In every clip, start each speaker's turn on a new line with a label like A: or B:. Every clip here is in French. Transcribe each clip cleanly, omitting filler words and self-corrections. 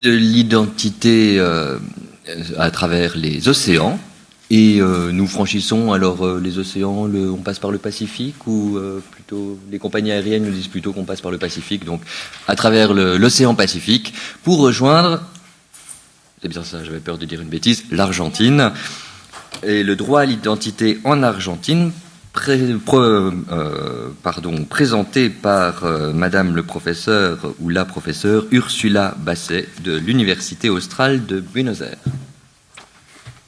A: de l'identité à travers les océans. Et nous franchissons alors les océans, on passe par le Pacifique ou plutôt les compagnies aériennes nous disent plutôt qu'on passe par le Pacifique, donc à travers l'océan Pacifique pour rejoindre, c'est bien ça, j'avais peur de dire une bêtise, l'Argentine. Et le droit à l'identité en Argentine, présenté par Madame le professeur ou la professeure Ursula Basset de l'Université australe de Buenos Aires.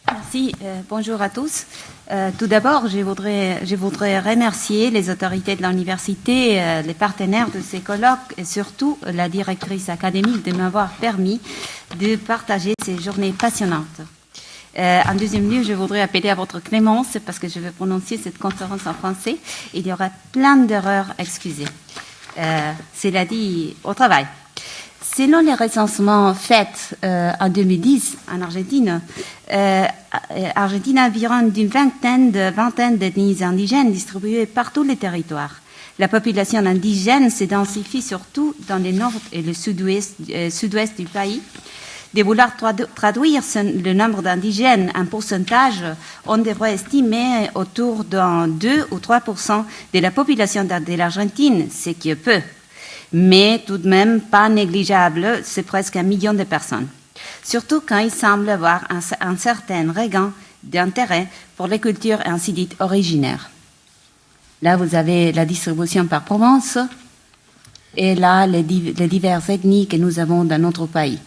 B: Merci, bonjour à tous. Tout d'abord, je voudrais remercier les autorités de l'université, les partenaires de ces colloques et surtout la directrice académique de m'avoir permis de partager ces journées passionnantes. En deuxième lieu, je voudrais appeler à votre clémence parce que je vais prononcer cette conférence en français. Il y aura plein d'erreurs excusées. Cela dit, au travail. Selon les recensements faits en 2010 en Argentine, environ d'une vingtaine d'ethnies indigènes distribuées par tous les territoires. La population indigène se densifie surtout dans le nord et le sud-ouest du pays. De vouloir traduire le nombre d'indigènes en pourcentage, on devrait estimer autour d'un 2 ou 3% de la population de l'Argentine, ce qui est peu. Mais tout de même pas négligeable, c'est presque 1 million de personnes. Surtout quand il semble avoir un certain regain d'intérêt pour les cultures ainsi dites originaires. Là, vous avez la distribution par province et là, les diverses ethnies que nous avons dans notre pays.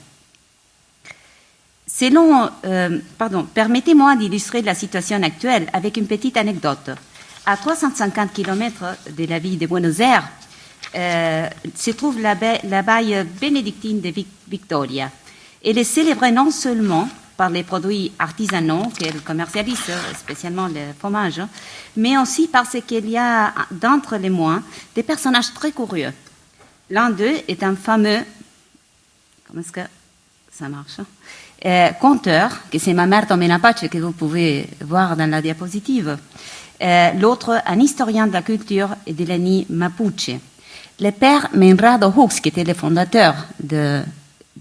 B: Permettez-moi d'illustrer la situation actuelle avec une petite anecdote. À 350 km de la ville de Buenos Aires, se trouve l'abbaye bénédictine de Victoria. Elle est célébrée non seulement par les produits artisanaux qu'elle commercialise, spécialement le fromage, mais aussi parce qu'il y a d'entre les moines des personnages très curieux. L'un d'eux est un fameux, comment est-ce que ça marche, conteur, que c'est Mamerto Menapace que vous pouvez voir dans la diapositive. L'autre, un historien de la culture et de l'ethnie Mapuche. Le père Menrado Hux, qui était le fondateur de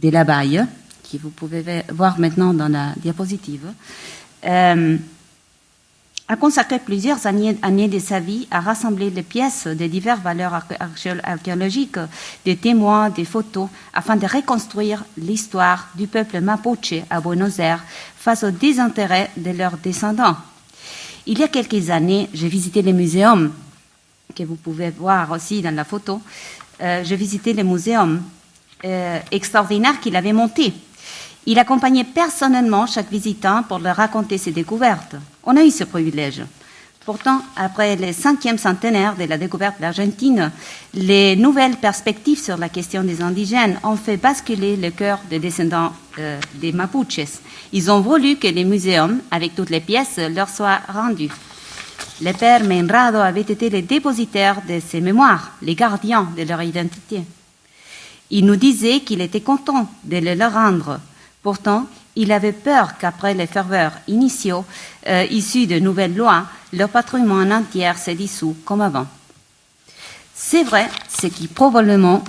B: l'abbaye, que vous pouvez voir maintenant dans la diapositive, a consacré plusieurs années de sa vie à rassembler les pièces de diverses valeurs archéologiques, des témoins, des photos, afin de reconstruire l'histoire du peuple Mapuche à Buenos Aires face au désintérêt de leurs descendants. Il y a quelques années, j'ai visité les muséums que vous pouvez voir aussi dans la photo. J'ai visité le muséum extraordinaire qu'il avait monté. Il accompagnait personnellement chaque visitant pour leur raconter ses découvertes. On a eu ce privilège. Pourtant, après le 5e centenaire de la découverte de l'Argentine, les nouvelles perspectives sur la question des indigènes ont fait basculer le cœur des descendants des Mapuches. Ils ont voulu que les muséums, avec toutes les pièces, leur soient rendus. Le père Menrado avait été le dépositaire de ces mémoires, les gardiens de leur identité. Il nous disait qu'il était content de les leur rendre. Pourtant, il avait peur qu'après les ferveurs initiaux, issus de nouvelles lois, leur patrimoine entier se dissout comme avant. C'est vrai, ce qui probablement,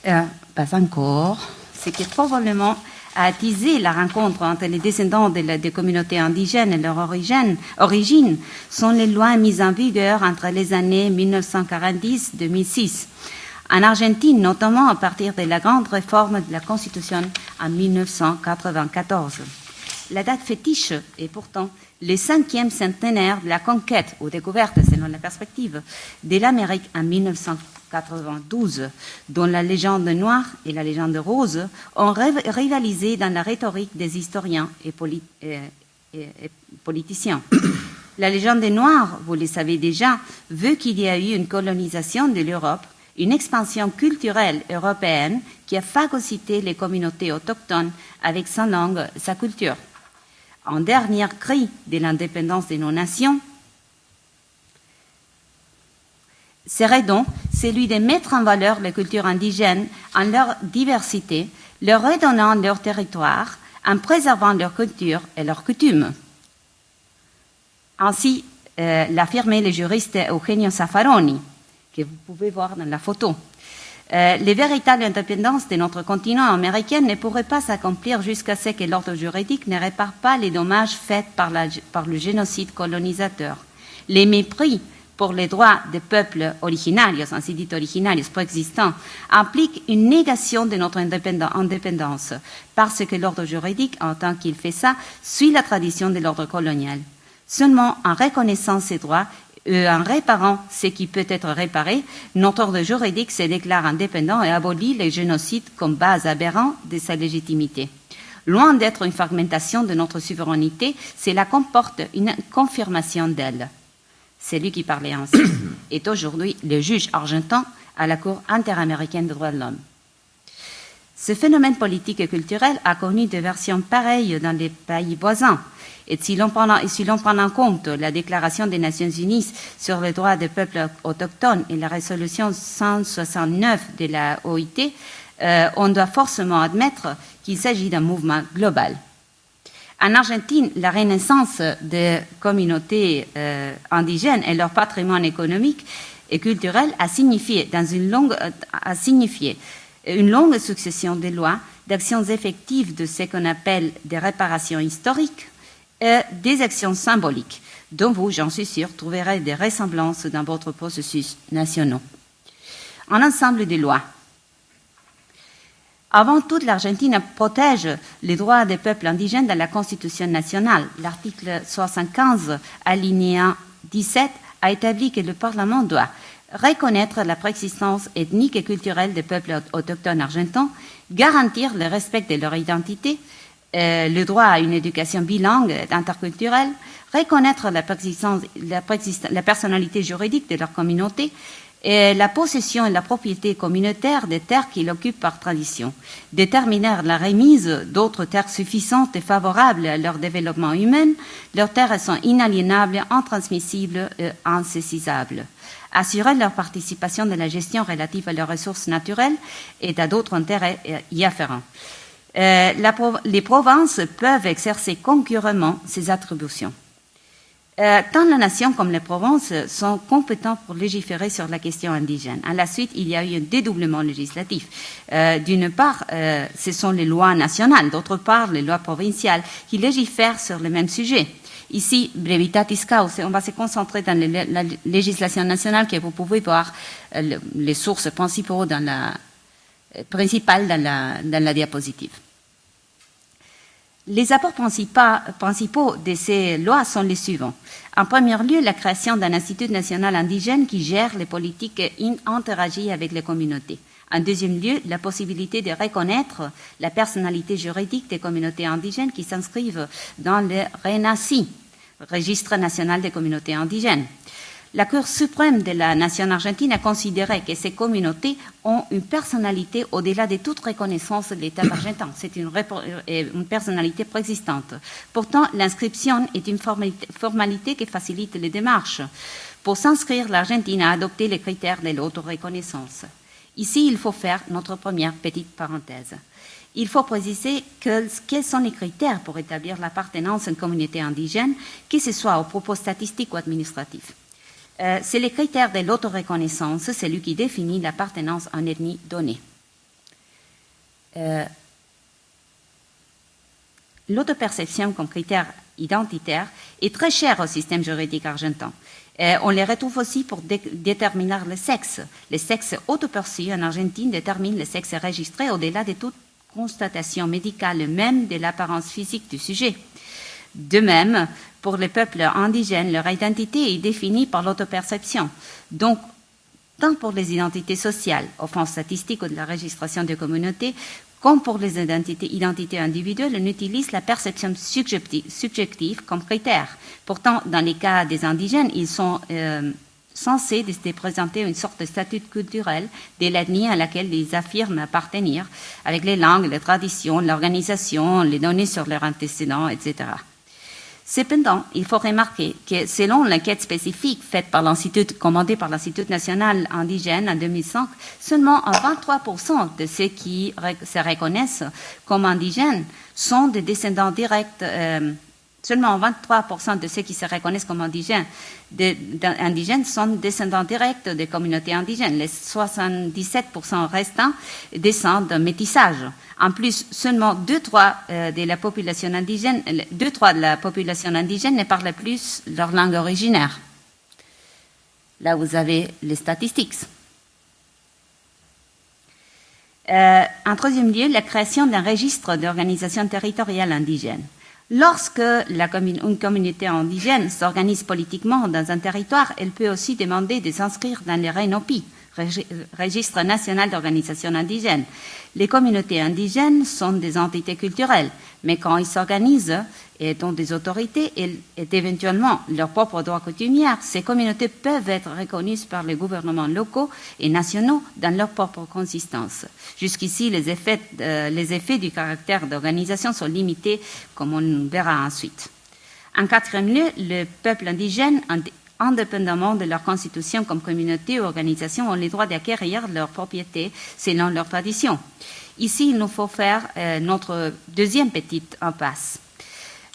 B: pas encore, ce qui probablement a attisé la rencontre entre les descendants des communautés indigènes et leur origine sont les lois mises en vigueur entre les années 1940-2006. En Argentine, notamment à partir de la grande réforme de la Constitution en 1994. La date fétiche est pourtant le 5e centenaire de la conquête ou découverte, selon la perspective, de l'Amérique en 1992, dont la légende noire et la légende rose ont rivalisé dans la rhétorique des historiens et politiciens. La légende noire, vous le savez déjà, veut qu'il y a eu une colonisation de l'Europe, une expansion culturelle européenne qui a phagocyté les communautés autochtones avec sa langue, sa culture. Un dernier cri de l'indépendance de nos nations serait donc celui de mettre en valeur les cultures indigènes en leur diversité, leur redonnant leur territoire, en préservant leur culture et leurs coutumes. Ainsi l'affirmait le juriste Eugenio Zaffaroni, que vous pouvez voir dans la photo. Les véritables indépendances de notre continent américain ne pourraient pas s'accomplir jusqu'à ce que l'ordre juridique ne répare pas les dommages faits par le génocide colonisateur. Les mépris pour les droits des peuples originarios, ainsi dit originarios préexistants, impliquent une négation de notre indépendance, parce que l'ordre juridique, en tant qu'il fait ça, suit la tradition de l'ordre colonial. Seulement en reconnaissant ces droits, en réparant ce qui peut être réparé, notre ordre juridique se déclare indépendant et abolit le génocide comme base aberrante de sa légitimité. Loin d'être une fragmentation de notre souveraineté, cela comporte une confirmation d'elle. Celui qui parlait ainsi est aujourd'hui le juge argentin à la Cour interaméricaine des droits de l'homme. Ce phénomène politique et culturel a connu des versions pareilles dans les pays voisins. Et si l'on prend en compte la Déclaration des Nations Unies sur les droits des peuples autochtones et la résolution 169 de la OIT, on doit forcément admettre qu'il s'agit d'un mouvement global. En Argentine, la renaissance des communautés indigènes et leur patrimoine économique et culturel a signifié une longue succession de lois, d'actions effectives de ce qu'on appelle des réparations historiques et des actions symboliques, dont vous, j'en suis sûre, trouverez des ressemblances dans votre processus national. Un ensemble de lois. Avant tout, l'Argentine protège les droits des peuples indigènes dans la Constitution nationale. L'article 75, alinéa 17, a établi que le Parlement doit reconnaître la préexistence ethnique et culturelle des peuples autochtones argentins, garantir le respect de leur identité, le droit à une éducation bilingue et interculturelle, reconnaître la personnalité juridique de leur communauté, et la possession et la propriété communautaire des terres qu'ils occupent par tradition, déterminer la remise d'autres terres suffisantes et favorables à leur développement humain, leurs terres sont inaliénables, intransmissibles et insaisissables, assurer leur participation dans la gestion relative à leurs ressources naturelles et à d'autres intérêts y afférents. Les provinces peuvent exercer concurremment ces attributions. Tant la nation comme les provinces sont compétents pour légiférer sur la question indigène. À la suite, il y a eu un dédoublement législatif. D'une part, ce sont les lois nationales, d'autre part, les lois provinciales qui légifèrent sur le même sujet. Ici, brevitatis causa, on va se concentrer dans la législation nationale que vous pouvez voir les sources principales dans la diapositive. Les apports principaux de ces lois sont les suivants. En premier lieu, la création d'un institut national indigène qui gère les politiques et interagit avec les communautés. En deuxième lieu, la possibilité de reconnaître la personnalité juridique des communautés indigènes qui s'inscrivent dans le RENACI, Registre national des communautés indigènes. La Cour suprême de la nation argentine a considéré que ces communautés ont une personnalité au-delà de toute reconnaissance de l'État argentin. C'est une personnalité préexistante. Pourtant, l'inscription est une formalité qui facilite les démarches. Pour s'inscrire, l'Argentine a adopté les critères de l'autoreconnaissance. Ici, il faut faire notre première petite parenthèse. Il faut préciser quels sont les critères pour établir l'appartenance à une communauté indigène, que ce soit au propos statistique ou administratif. C'est les critères de l'autoreconnaissance, c'est lui qui définit l'appartenance à une ethnie donnée. L'autoperception comme critère identitaire est très cher au système juridique argentin. On les retrouve aussi pour déterminer le sexe. Le sexe autoperçu en Argentine détermine le sexe enregistré au-delà de toute constatation médicale, même de l'apparence physique du sujet. De même, pour les peuples indigènes, leur identité est définie par l'autoperception. Donc, tant pour les identités sociales, au fond statistique ou de la registration des communautés, comme pour les identités individuelles, on utilise la perception subjective comme critère. Pourtant, dans les cas des indigènes, ils sont censés présenter une sorte de statut culturel de l'ethnie à laquelle ils affirment appartenir, avec les langues, les traditions, l'organisation, les données sur leurs antécédents, etc. Cependant, il faut remarquer que selon l'enquête spécifique faite par commandée par l'Institut national indigène en 2005, seulement 23% de ceux qui se reconnaissent comme indigènes sont des descendants directs Seulement 23% de ceux qui se reconnaissent comme indigènes sont descendants directs des communautés indigènes. Les 77% restants descendent d'un métissage. En plus, seulement 2/3 de la population indigène, 2/3 de la population indigène ne parlent plus leur langue originaire. Là, vous avez les statistiques. En troisième lieu, la création d'un registre d'organisation territoriale indigène. Lorsque une communauté indigène s'organise politiquement dans un territoire, elle peut aussi demander de s'inscrire dans les RENOPI, Registre national d'organisation indigène. Les communautés indigènes sont des entités culturelles, mais quand ils s'organisent et ont des autorités et éventuellement leurs propres droits coutumiers, ces communautés peuvent être reconnues par les gouvernements locaux et nationaux dans leur propre consistance. Jusqu'ici, les effets du caractère d'organisation sont limités, comme on verra ensuite. En quatrième lieu, le peuple indigène, indépendamment de leur constitution comme communauté ou organisation, ont le droit d'acquérir leur propriété selon leur tradition. Ici, il nous faut faire notre deuxième petite impasse.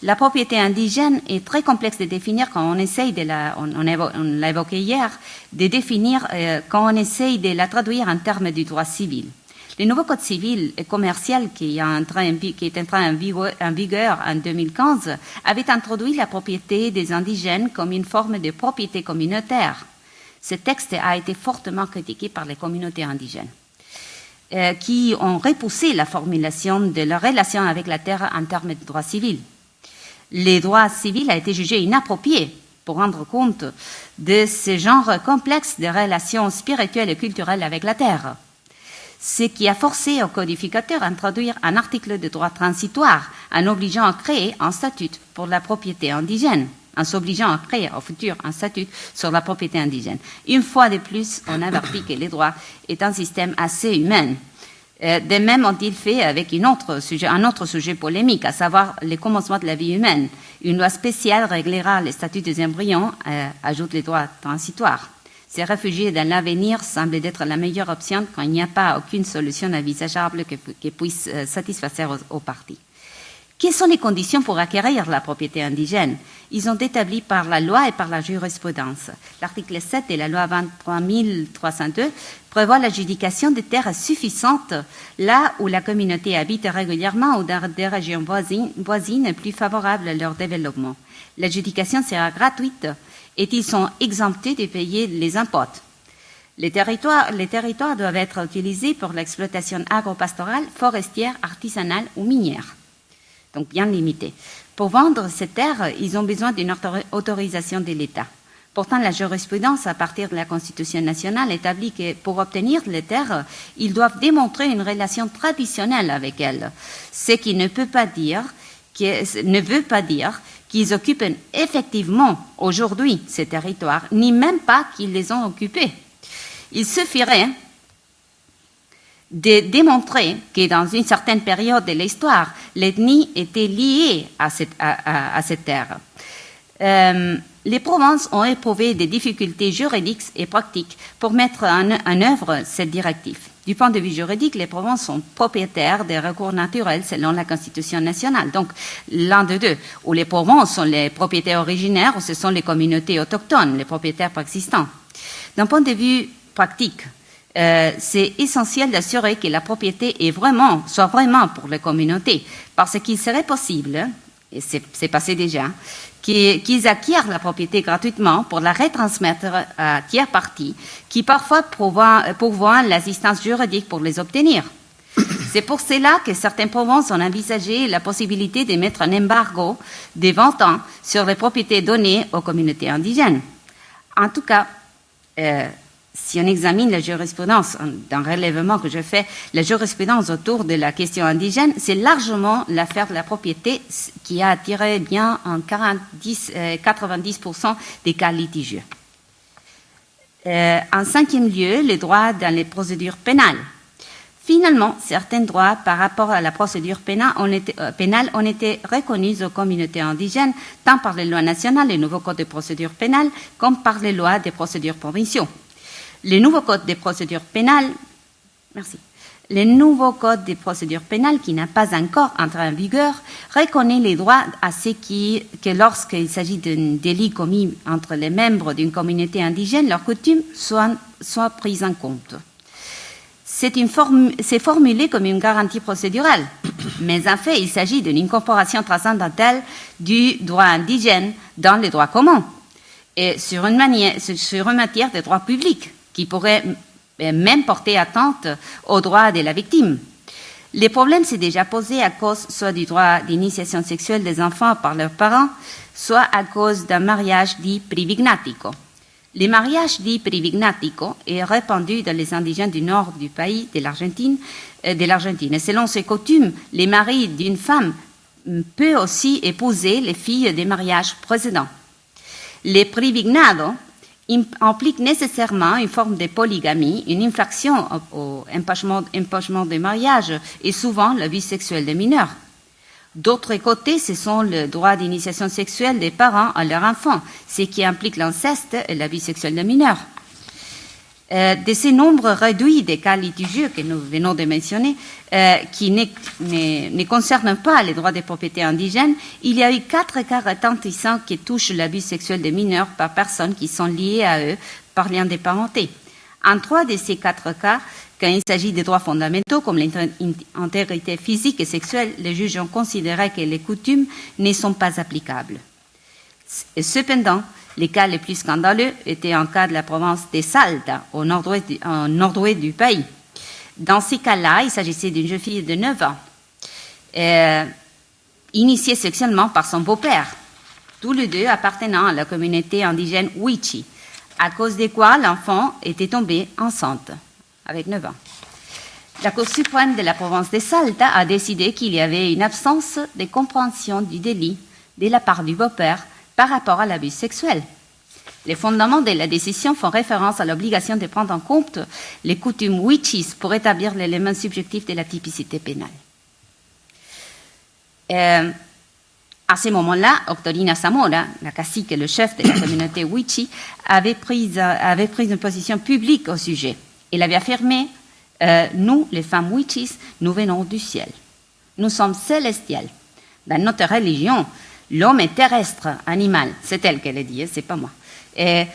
B: La propriété indigène est très complexe de définir quand on essaye on l'a évoqué hier, de définir quand on essaye de la traduire en termes du droit civil. Le nouveau code civil et commercial qui est entré en vigueur en 2015 avait introduit la propriété des indigènes comme une forme de propriété communautaire. Ce texte a été fortement critiqué par les communautés indigènes, qui ont repoussé la formulation de leur relation avec la terre en termes de droit civil. Le droit civil a été jugé inapproprié pour rendre compte de ce genre complexe de relations spirituelles et culturelles avec la terre. Ce qui a forcé au codificateur à introduire un article de droit transitoire en obligeant à créer un statut pour la propriété indigène, en s'obligeant à créer au futur un statut sur la propriété indigène. Une fois de plus, on avertit que le droit est un système assez humain. De même ont-ils fait avec un autre sujet polémique, à savoir les commencements de la vie humaine. Une loi spéciale réglera les statuts des embryons, ajoute les droits transitoires. Ces réfugiés dans l'avenir semblent être la meilleure option quand il n'y a pas aucune solution envisageable qui puisse satisfaire aux parties. Quelles sont les conditions pour acquérir la propriété indigène? Ils sont établis par la loi et par la jurisprudence. L'article 7 de la loi 23302 prévoit l'adjudication de terres suffisantes là où la communauté habite régulièrement ou dans des régions voisines plus favorables à leur développement. L'adjudication sera gratuite et ils sont exemptés de payer les impôts. Les territoires doivent être utilisés pour l'exploitation agro-pastorale, forestière, artisanale ou minière. Donc bien limité. Pour vendre ces terres, ils ont besoin d'une autorisation de l'État. Pourtant, la jurisprudence, à partir de la Constitution nationale, établit que pour obtenir les terres, ils doivent démontrer une relation traditionnelle avec elles, ce qui ne veut pas dire qu'ils occupent effectivement aujourd'hui ces territoires, ni même pas qu'ils les ont occupés. Il suffirait de démontrer que dans une certaine période de l'histoire, l'ethnie était liée à cette terre. Les provinces ont éprouvé des difficultés juridiques et pratiques pour mettre en œuvre cette directive. Du point de vue juridique, les provinces sont propriétaires des recours naturels selon la Constitution nationale. Donc, l'un de deux, ou les provinces sont les propriétaires originaires, ou ce sont les communautés autochtones, les propriétaires préexistants. D'un point de vue pratique, c'est essentiel d'assurer que la propriété soit vraiment pour les communautés, parce qu'il serait possible, et c'est passé déjà, qu'ils acquièrent la propriété gratuitement pour la retransmettre à tiers parties qui parfois pourvoient l'assistance juridique pour les obtenir. C'est pour cela que certaines provinces ont envisagé la possibilité de mettre un embargo de 20 ans sur les propriétés données aux communautés indigènes. En tout cas, si on examine la jurisprudence, d'un relèvement que je fais, la jurisprudence autour de la question indigène, c'est largement l'affaire de la propriété qui a attiré bien en 90% des cas litigieux. En cinquième lieu, les droits dans les procédures pénales. Finalement, certains droits par rapport à la procédure pénale ont été reconnus aux communautés indigènes, tant par les lois nationales, les nouveaux codes de procédure pénale, comme par les lois des procédures provinciaux. Les nouveaux codes des procédures pénales Le nouveau code de procédure pénale, qui n'a pas encore entré en vigueur, reconnaît les droits à ceux que lorsqu'il s'agit d'un délit commis entre les membres d'une communauté indigène, leurs coutumes soient prises en compte. C'est formulé comme une garantie procédurale, mais en fait, il s'agit d'une incorporation transcendantale du droit indigène dans le droit commun, et sur une matière de droit public, qui pourrait même porter atteinte aux droits de la victime. Le problème s'est déjà posé à cause soit du droit d'initiation sexuelle des enfants par leurs parents, soit à cause d'un mariage dit privignatico. Le mariage dit privignatico est répandu dans les indigènes du nord du pays, de l'Argentine. Et selon ces coutumes, les maris d'une femme peuvent aussi épouser les filles des mariages précédents. Le privignado implique nécessairement une forme de polygamie, une infraction au empêchement de mariage et souvent l'abus sexuel des mineurs. D'autre côté, ce sont le droit d'initiation sexuelle des parents à leurs enfants, ce qui implique l'inceste et l'abus sexuel des mineurs. De ces nombres réduits des cas litigieux que nous venons de mentionner, qui ne concernent pas les droits des propriétés indigènes, il y a eu 4 cas retentissants qui touchent l'abus sexuel des mineurs par personnes qui sont liées à eux par lien de parenté. En 3 de ces 4 cas, quand il s'agit des droits fondamentaux comme l'intégrité physique et sexuelle, les juges ont considéré que les coutumes ne sont pas applicables. Et cependant, les cas les plus scandaleux étaient en cas de la province de Salta, au nord-ouest du pays. Dans ces cas-là, il s'agissait d'une jeune fille de 9 ans, initiée sexuellement par son beau-père, tous les deux appartenant à la communauté indigène Wichi, à cause de quoi l'enfant était tombée enceinte, avec 9 ans. La Cour suprême de la province de Salta a décidé qu'il y avait une absence de compréhension du délit de la part du beau-père par rapport à l'abus sexuel. Les fondements de la décision font référence à l'obligation de prendre en compte les coutumes wichis pour établir l'élément subjectif de la typicité pénale. À ce moment-là, Octorina Zamora, la cacique et le chef de la communauté wichi, avait pris une position publique au sujet. Il avait affirmé nous, les femmes wichis, nous venons du ciel. Nous sommes célestiales. Dans notre religion, l'homme est terrestre, animal. C'est elle qui l'a dit, c'est pas moi. Et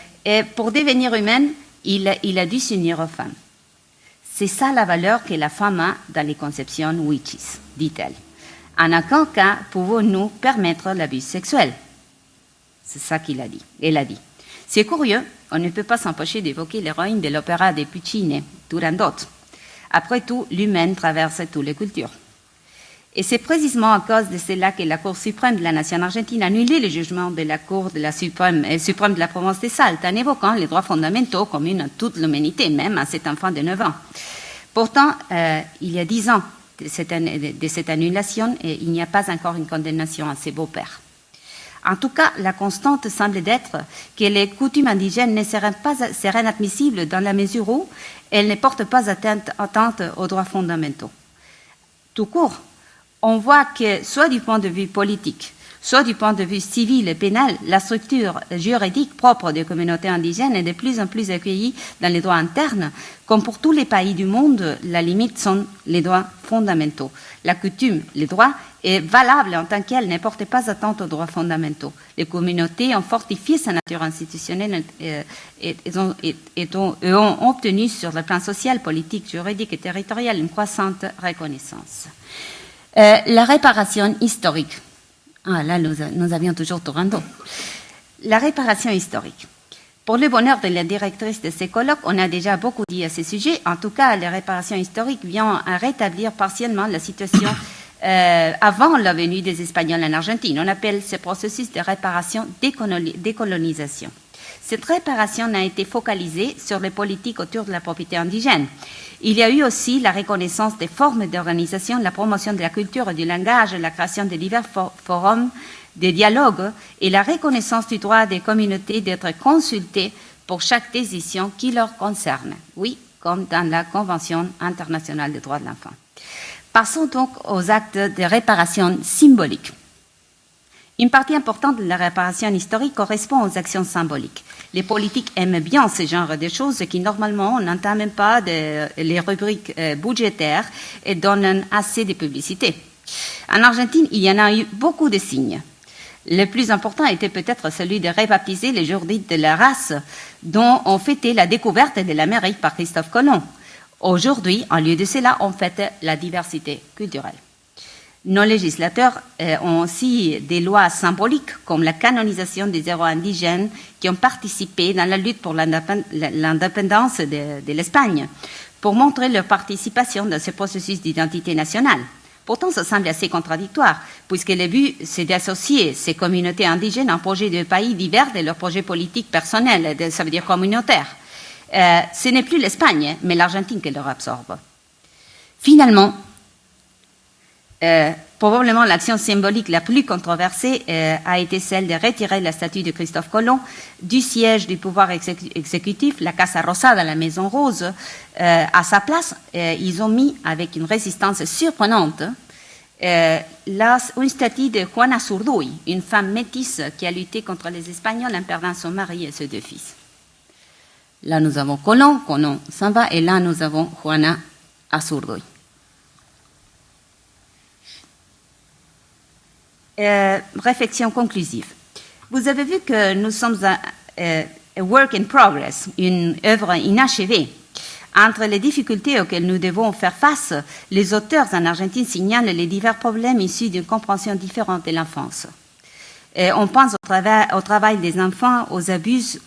B: pour devenir humaine, il a dû s'unir aux femmes. C'est ça la valeur que la femme a dans les conceptions wichis, dit-elle. En aucun cas pouvons-nous permettre l'abus sexuel. C'est ça qu'il a dit. Elle a dit. C'est curieux, on ne peut pas s'empêcher d'évoquer l'héroïne de l'opéra de Puccini, Turandot. Après tout, l'humain traverse toutes les cultures. Et c'est précisément à cause de cela que la Cour suprême de la nation argentine a annulé le jugement de la Cour de la suprême de la province de Salta en évoquant les droits fondamentaux communs à toute l'humanité, même à cet enfant de 9 ans. Pourtant, il y a 10 ans de cette annulation, et il n'y a pas encore une condamnation à ses beaux-pères. En tout cas, la constante semble être que les coutumes indigènes ne seraient admissibles dans la mesure où elles ne portent pas atteinte aux droits fondamentaux. Tout court, on voit que, soit du point de vue politique, soit du point de vue civil et pénal, la structure juridique propre des communautés indigènes est de plus en plus accueillie dans les droits internes. Comme pour tous les pays du monde, la limite sont les droits fondamentaux. La coutume, les droits, est valable en tant qu'elle ne porte pas atteinte aux droits fondamentaux. Les communautés ont fortifié sa nature institutionnelle et ont obtenu sur le plan social, politique, juridique et territorial une croissante reconnaissance. La réparation historique. Ah là, nous avions toujours Turandot. La réparation historique. Pour le bonheur de la directrice de ces colloques, on a déjà beaucoup dit à ce sujet. En tout cas, la réparation historique vient à rétablir partiellement la situation avant la venue des Espagnols en Argentine. On appelle ce processus de réparation décolonisation. Cette réparation a été focalisée sur les politiques autour de la propriété indigène. Il y a eu aussi la reconnaissance des formes d'organisation, la promotion de la culture et du langage, la création de divers forums de dialogue et la reconnaissance du droit des communautés d'être consultées pour chaque décision qui leur concerne. Oui, comme dans la Convention internationale des droits de l'enfant. Passons donc aux actes de réparation symbolique. Une partie importante de la réparation historique correspond aux actions symboliques. Les politiques aiment bien ce genre de choses qui, normalement, n'entament même pas les rubriques budgétaires et donnent assez de publicité. En Argentine, il y en a eu beaucoup de signes. Le plus important était peut-être celui de rebaptiser les jours dits de la race, dont on fêtait la découverte de l'Amérique par Christophe Colomb. Aujourd'hui, en lieu de cela, on fête la diversité culturelle. Nos législateurs ont aussi des lois symboliques, comme la canonisation des héros indigènes qui ont participé dans la lutte pour l'indépendance de l'Espagne, pour montrer leur participation dans ce processus d'identité nationale. Pourtant, ça semble assez contradictoire, puisque le but, c'est d'associer ces communautés indigènes à un projet de pays divers de leurs projets politiques personnels, ça veut dire communautaires. Ce n'est plus l'Espagne, mais l'Argentine qui leur absorbe. Finalement, probablement l'action symbolique la plus controversée a été celle de retirer la statue de Christophe Colomb du siège du pouvoir exécutif, la Casa Rosada, la Maison Rose. À sa place, ils ont mis, avec une résistance surprenante, une statue de Juana Zurduy, une femme métisse qui a lutté contre les Espagnols en perdant son mari et ses 2 fils. Là, nous avons Colomb s'en va, et là, nous avons Juana Zurduy. Réflexion conclusive. Vous avez vu que nous sommes a work in progress, une œuvre inachevée. Entre les difficultés auxquelles nous devons faire face, les auteurs en Argentine signalent les divers problèmes issus d'une compréhension différente de l'enfance. On pense au travail des enfants, aux abus,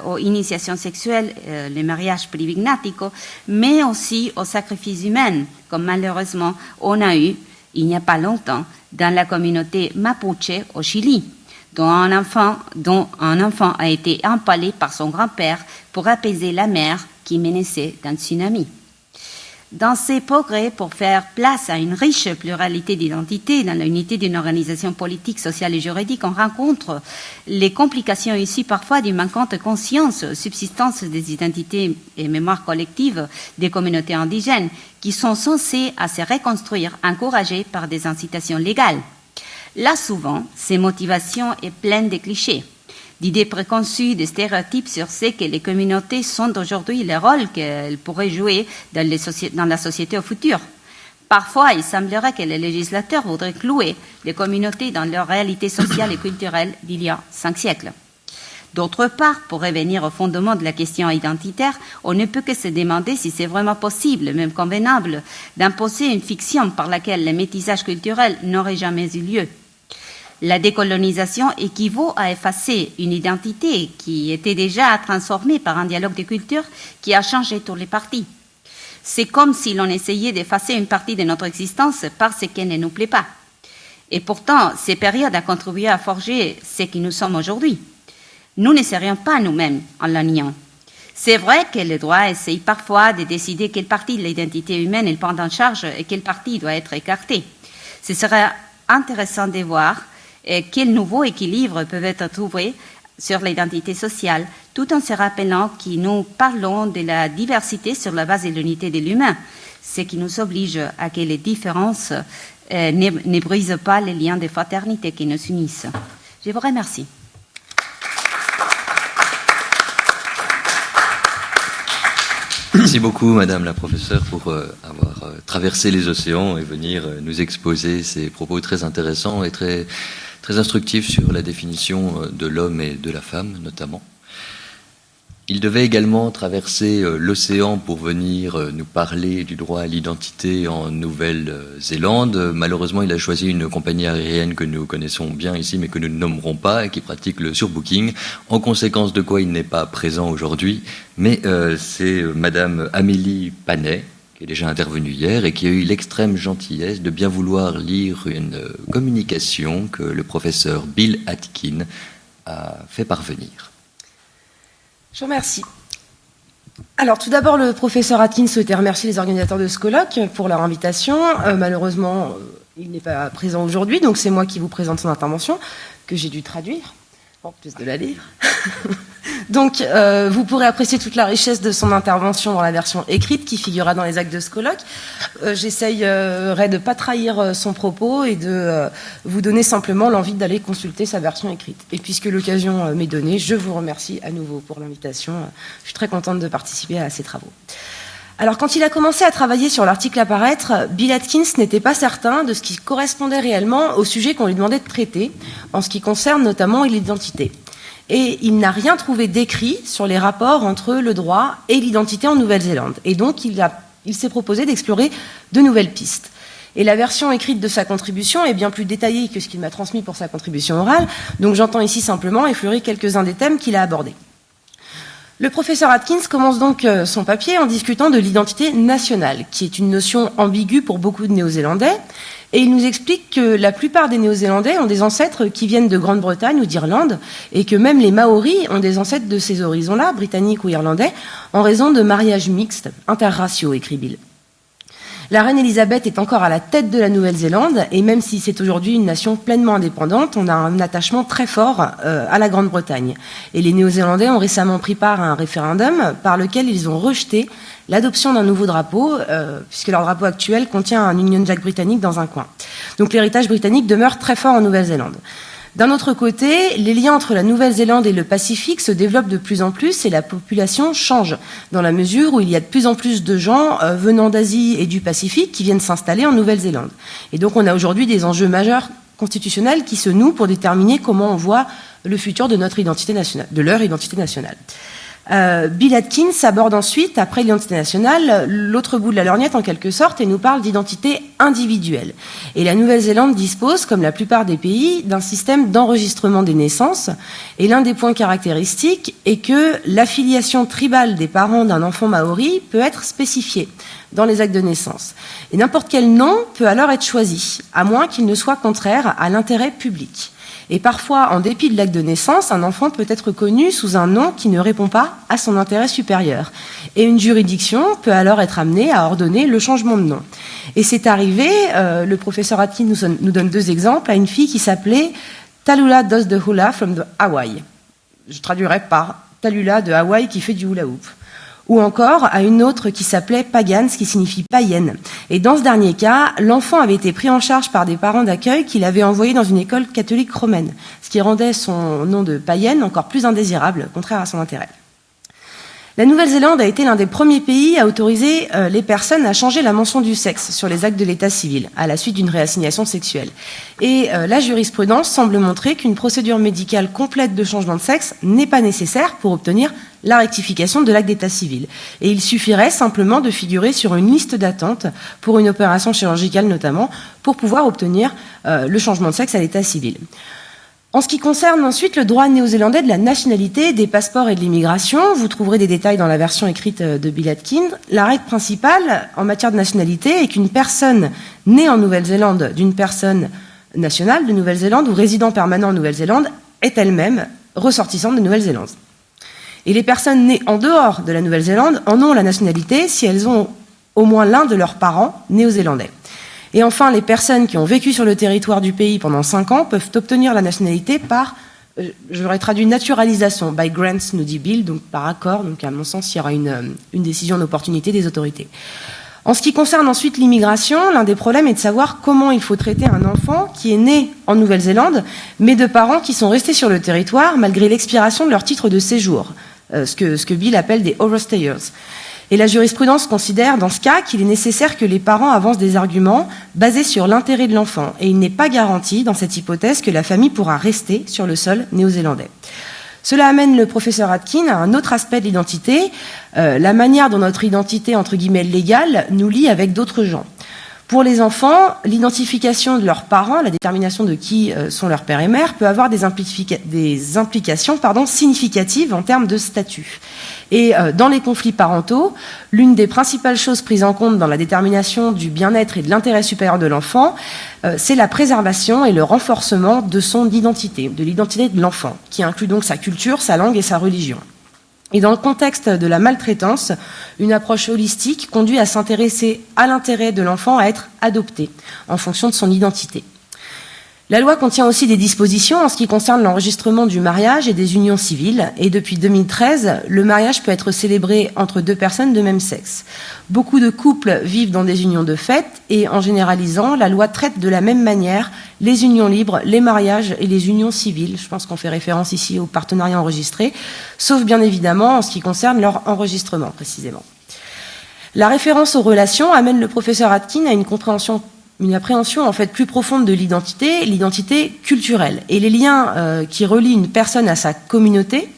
B: aux initiations sexuelles, les mariages privignaticos, mais aussi aux sacrifices humains, comme malheureusement on a eu il n'y a pas longtemps dans la communauté Mapuche au Chili, dont un enfant a été empalé par son grand-père pour apaiser la mer qui menaçait d'un tsunami. Dans ces progrès pour faire place à une riche pluralité d'identités dans l'unité d'une organisation politique, sociale et juridique, on rencontre les complications issues parfois d'une manquante conscience, subsistance des identités et mémoires collectives des communautés indigènes qui sont censées à se reconstruire, encouragées par des incitations légales. Là, souvent, ces motivations sont pleines de clichés, d'idées préconçues, de stéréotypes sur ce que les communautés sont aujourd'hui, le rôle qu'elles pourraient jouer dans la société au futur. Parfois, il semblerait que les législateurs voudraient clouer les communautés dans leur réalité sociale et culturelle d'il y a 5 siècles. D'autre part, pour revenir au fondement de la question identitaire, on ne peut que se demander si c'est vraiment possible, même convenable, d'imposer une fiction par laquelle le métissage culturel n'aurait jamais eu lieu. La décolonisation équivaut à effacer une identité qui était déjà transformée par un dialogue de culture qui a changé tous les parties. C'est comme si l'on essayait d'effacer une partie de notre existence parce qu'elle ne nous plaît pas. Et pourtant, ces périodes ont contribué à forger ce que nous sommes aujourd'hui. Nous ne serions pas nous-mêmes en la niant. C'est vrai que le droit essaye parfois de décider quelle partie de l'identité humaine il prend en charge et quelle partie doit être écartée. Ce serait intéressant de voir quels nouveaux équilibres peuvent être trouvés sur l'identité sociale, tout en se rappelant que nous parlons de la diversité sur la base de l'unité de l'humain, ce qui nous oblige à que les différences ne brisent pas les liens de fraternité qui nous unissent. Je vous remercie.
A: Merci beaucoup, Madame la professeure, pour avoir traversé les océans et venir nous exposer ces propos très intéressants et très instructifs sur la définition de l'homme et de la femme, notamment. Il devait également traverser l'océan pour venir nous parler du droit à l'identité en Nouvelle-Zélande. Malheureusement, il a choisi une compagnie aérienne que nous connaissons bien ici, mais que nous ne nommerons pas, et qui pratique le surbooking, en conséquence de quoi il n'est pas présent aujourd'hui. Mais c'est Madame Amélie Panet, qui est déjà intervenue hier, et qui a eu l'extrême gentillesse de bien vouloir lire une communication que le professeur Bill Atkin a fait parvenir.
C: Je vous remercie. Alors, tout d'abord, le professeur Atkins souhaitait remercier les organisateurs de ce colloque pour leur invitation. Malheureusement, il n'est pas présent aujourd'hui, donc c'est moi qui vous présente son intervention, que j'ai dû traduire. en plus de la lire. Donc, vous pourrez apprécier toute la richesse de son intervention dans la version écrite qui figurera dans les actes de ce colloque. J'essayerai de ne pas trahir son propos et de vous donner simplement l'envie d'aller consulter sa version écrite. Et puisque l'occasion m'est donnée, je vous remercie à nouveau pour l'invitation. Je suis très contente de participer à ces travaux. Alors, quand il a commencé à travailler sur l'article à paraître, Bill Atkins n'était pas certain de ce qui correspondait réellement au sujet qu'on lui demandait de traiter, en ce qui concerne notamment l'identité. Et il n'a rien trouvé d'écrit sur les rapports entre le droit et l'identité en Nouvelle-Zélande. Et donc, il s'est proposé d'explorer de nouvelles pistes. Et la version écrite de sa contribution est bien plus détaillée que ce qu'il m'a transmis pour sa contribution orale. Donc, j'entends ici simplement effleurer quelques-uns des thèmes qu'il a abordés. Le professeur Atkins commence donc son papier en discutant de l'identité nationale, qui est une notion ambiguë pour beaucoup de Néo-Zélandais. Et il nous explique que la plupart des Néo-Zélandais ont des ancêtres qui viennent de Grande-Bretagne ou d'Irlande, et que même les Maoris ont des ancêtres de ces horizons-là, britanniques ou irlandais, en raison de mariages mixtes, interraciaux, écrit Bill. La reine Elisabeth est encore à la tête de la Nouvelle-Zélande, et même si c'est aujourd'hui une nation pleinement indépendante, on a un attachement très fort à la Grande-Bretagne. Et les Néo-Zélandais ont récemment pris part à un référendum par lequel ils ont rejeté l'adoption d'un nouveau drapeau, puisque leur drapeau actuel contient un Union Jack britannique dans un coin. Donc l'héritage britannique demeure très fort en Nouvelle-Zélande. D'un autre côté, les liens entre la Nouvelle-Zélande et le Pacifique se développent de plus en plus et la population change, dans la mesure où il y a de plus en plus de gens venant d'Asie et du Pacifique qui viennent s'installer en Nouvelle-Zélande. Et donc on a aujourd'hui des enjeux majeurs constitutionnels qui se nouent pour déterminer comment on voit le futur de notre identité nationale, de leur identité nationale. Bill Atkins aborde ensuite, après l'identité nationale, l'autre bout de la lorgnette en quelque sorte et nous parle d'identité individuelle. Et la Nouvelle-Zélande dispose, comme la plupart des pays, d'un système d'enregistrement des naissances. Et l'un des points caractéristiques est que l'affiliation tribale des parents d'un enfant maori peut être spécifiée dans les actes de naissance. Et n'importe quel nom peut alors être choisi, à moins qu'il ne soit contraire à l'intérêt public. Et parfois, en dépit de l'acte de naissance, un enfant peut être connu sous un nom qui ne répond pas à son intérêt supérieur. Et une juridiction peut alors être amenée à ordonner le changement de nom. Et c'est arrivé, le professeur Atkins nous donne deux exemples, à une fille qui s'appelait Tallulah does the hula from the Hawaii. Je traduirais par Tallulah de Hawaï qui fait du hula hoop. Ou encore à une autre qui s'appelait Pagans, qui signifie païenne. Et dans ce dernier cas, l'enfant avait été pris en charge par des parents d'accueil qu'il avait envoyé dans une école catholique romaine, ce qui rendait son nom de païenne encore plus indésirable, contraire à son intérêt. La Nouvelle-Zélande a été l'un des premiers pays à autoriser les personnes à changer la mention du sexe sur les actes de l'état civil, à la suite d'une réassignation sexuelle. Et la jurisprudence semble montrer qu'une procédure médicale complète de changement de sexe n'est pas nécessaire pour obtenir la rectification de l'acte d'état civil. Et il suffirait simplement de figurer sur une liste d'attente pour une opération chirurgicale notamment, pour pouvoir obtenir le changement de sexe à l'état civil. En ce qui concerne ensuite le droit néo-zélandais de la nationalité, des passeports et de l'immigration, vous trouverez des détails dans la version écrite de Bill Atkins. La règle principale en matière de nationalité est qu'une personne née en Nouvelle-Zélande d'une personne nationale de Nouvelle-Zélande ou résident permanent en Nouvelle-Zélande est elle-même ressortissante de Nouvelle-Zélande. Et les personnes nées en dehors de la Nouvelle-Zélande en ont la nationalité si elles ont au moins l'un de leurs parents néo-zélandais. Et enfin, les personnes qui ont vécu sur le territoire du pays pendant 5 ans peuvent obtenir la nationalité par, j'aurais traduit naturalisation, by grants, nous dit Bill, donc par accord, donc à mon sens, il y aura une décision d'opportunité des autorités. En ce qui concerne ensuite l'immigration, l'un des problèmes est de savoir comment il faut traiter un enfant qui est né en Nouvelle-Zélande, mais de parents qui sont restés sur le territoire malgré l'expiration de leur titre de séjour, ce que Bill appelle des overstayers. Et la jurisprudence considère dans ce cas qu'il est nécessaire que les parents avancent des arguments basés sur l'intérêt de l'enfant. Et il n'est pas garanti dans cette hypothèse que la famille pourra rester sur le sol néo-zélandais. Cela amène le professeur Atkins à un autre aspect de l'identité, la manière dont notre identité, entre guillemets, légale, nous lie avec d'autres gens. Pour les enfants, l'identification de leurs parents, la détermination de qui sont leurs pères et mères, peut avoir des implications significatives en termes de statut. Et dans les conflits parentaux, l'une des principales choses prises en compte dans la détermination du bien-être et de l'intérêt supérieur de l'enfant, c'est la préservation et le renforcement de son identité, de l'identité de l'enfant, qui inclut donc sa culture, sa langue et sa religion. Et dans le contexte de la maltraitance, une approche holistique conduit à s'intéresser à l'intérêt de l'enfant à être adopté en fonction de son identité. La loi contient aussi des dispositions en ce qui concerne l'enregistrement du mariage et des unions civiles. Et depuis 2013, le mariage peut être célébré entre deux personnes de même sexe. Beaucoup de couples vivent dans des unions de fait et en généralisant, la loi traite de la même manière les unions libres, les mariages et les unions civiles. Je pense qu'on fait référence ici aux partenariats enregistrés, sauf bien évidemment en ce qui concerne leur enregistrement précisément. La référence aux relations amène le professeur Atkin à une appréhension en fait plus profonde de l'identité culturelle et les liens qui relient une personne à sa communauté,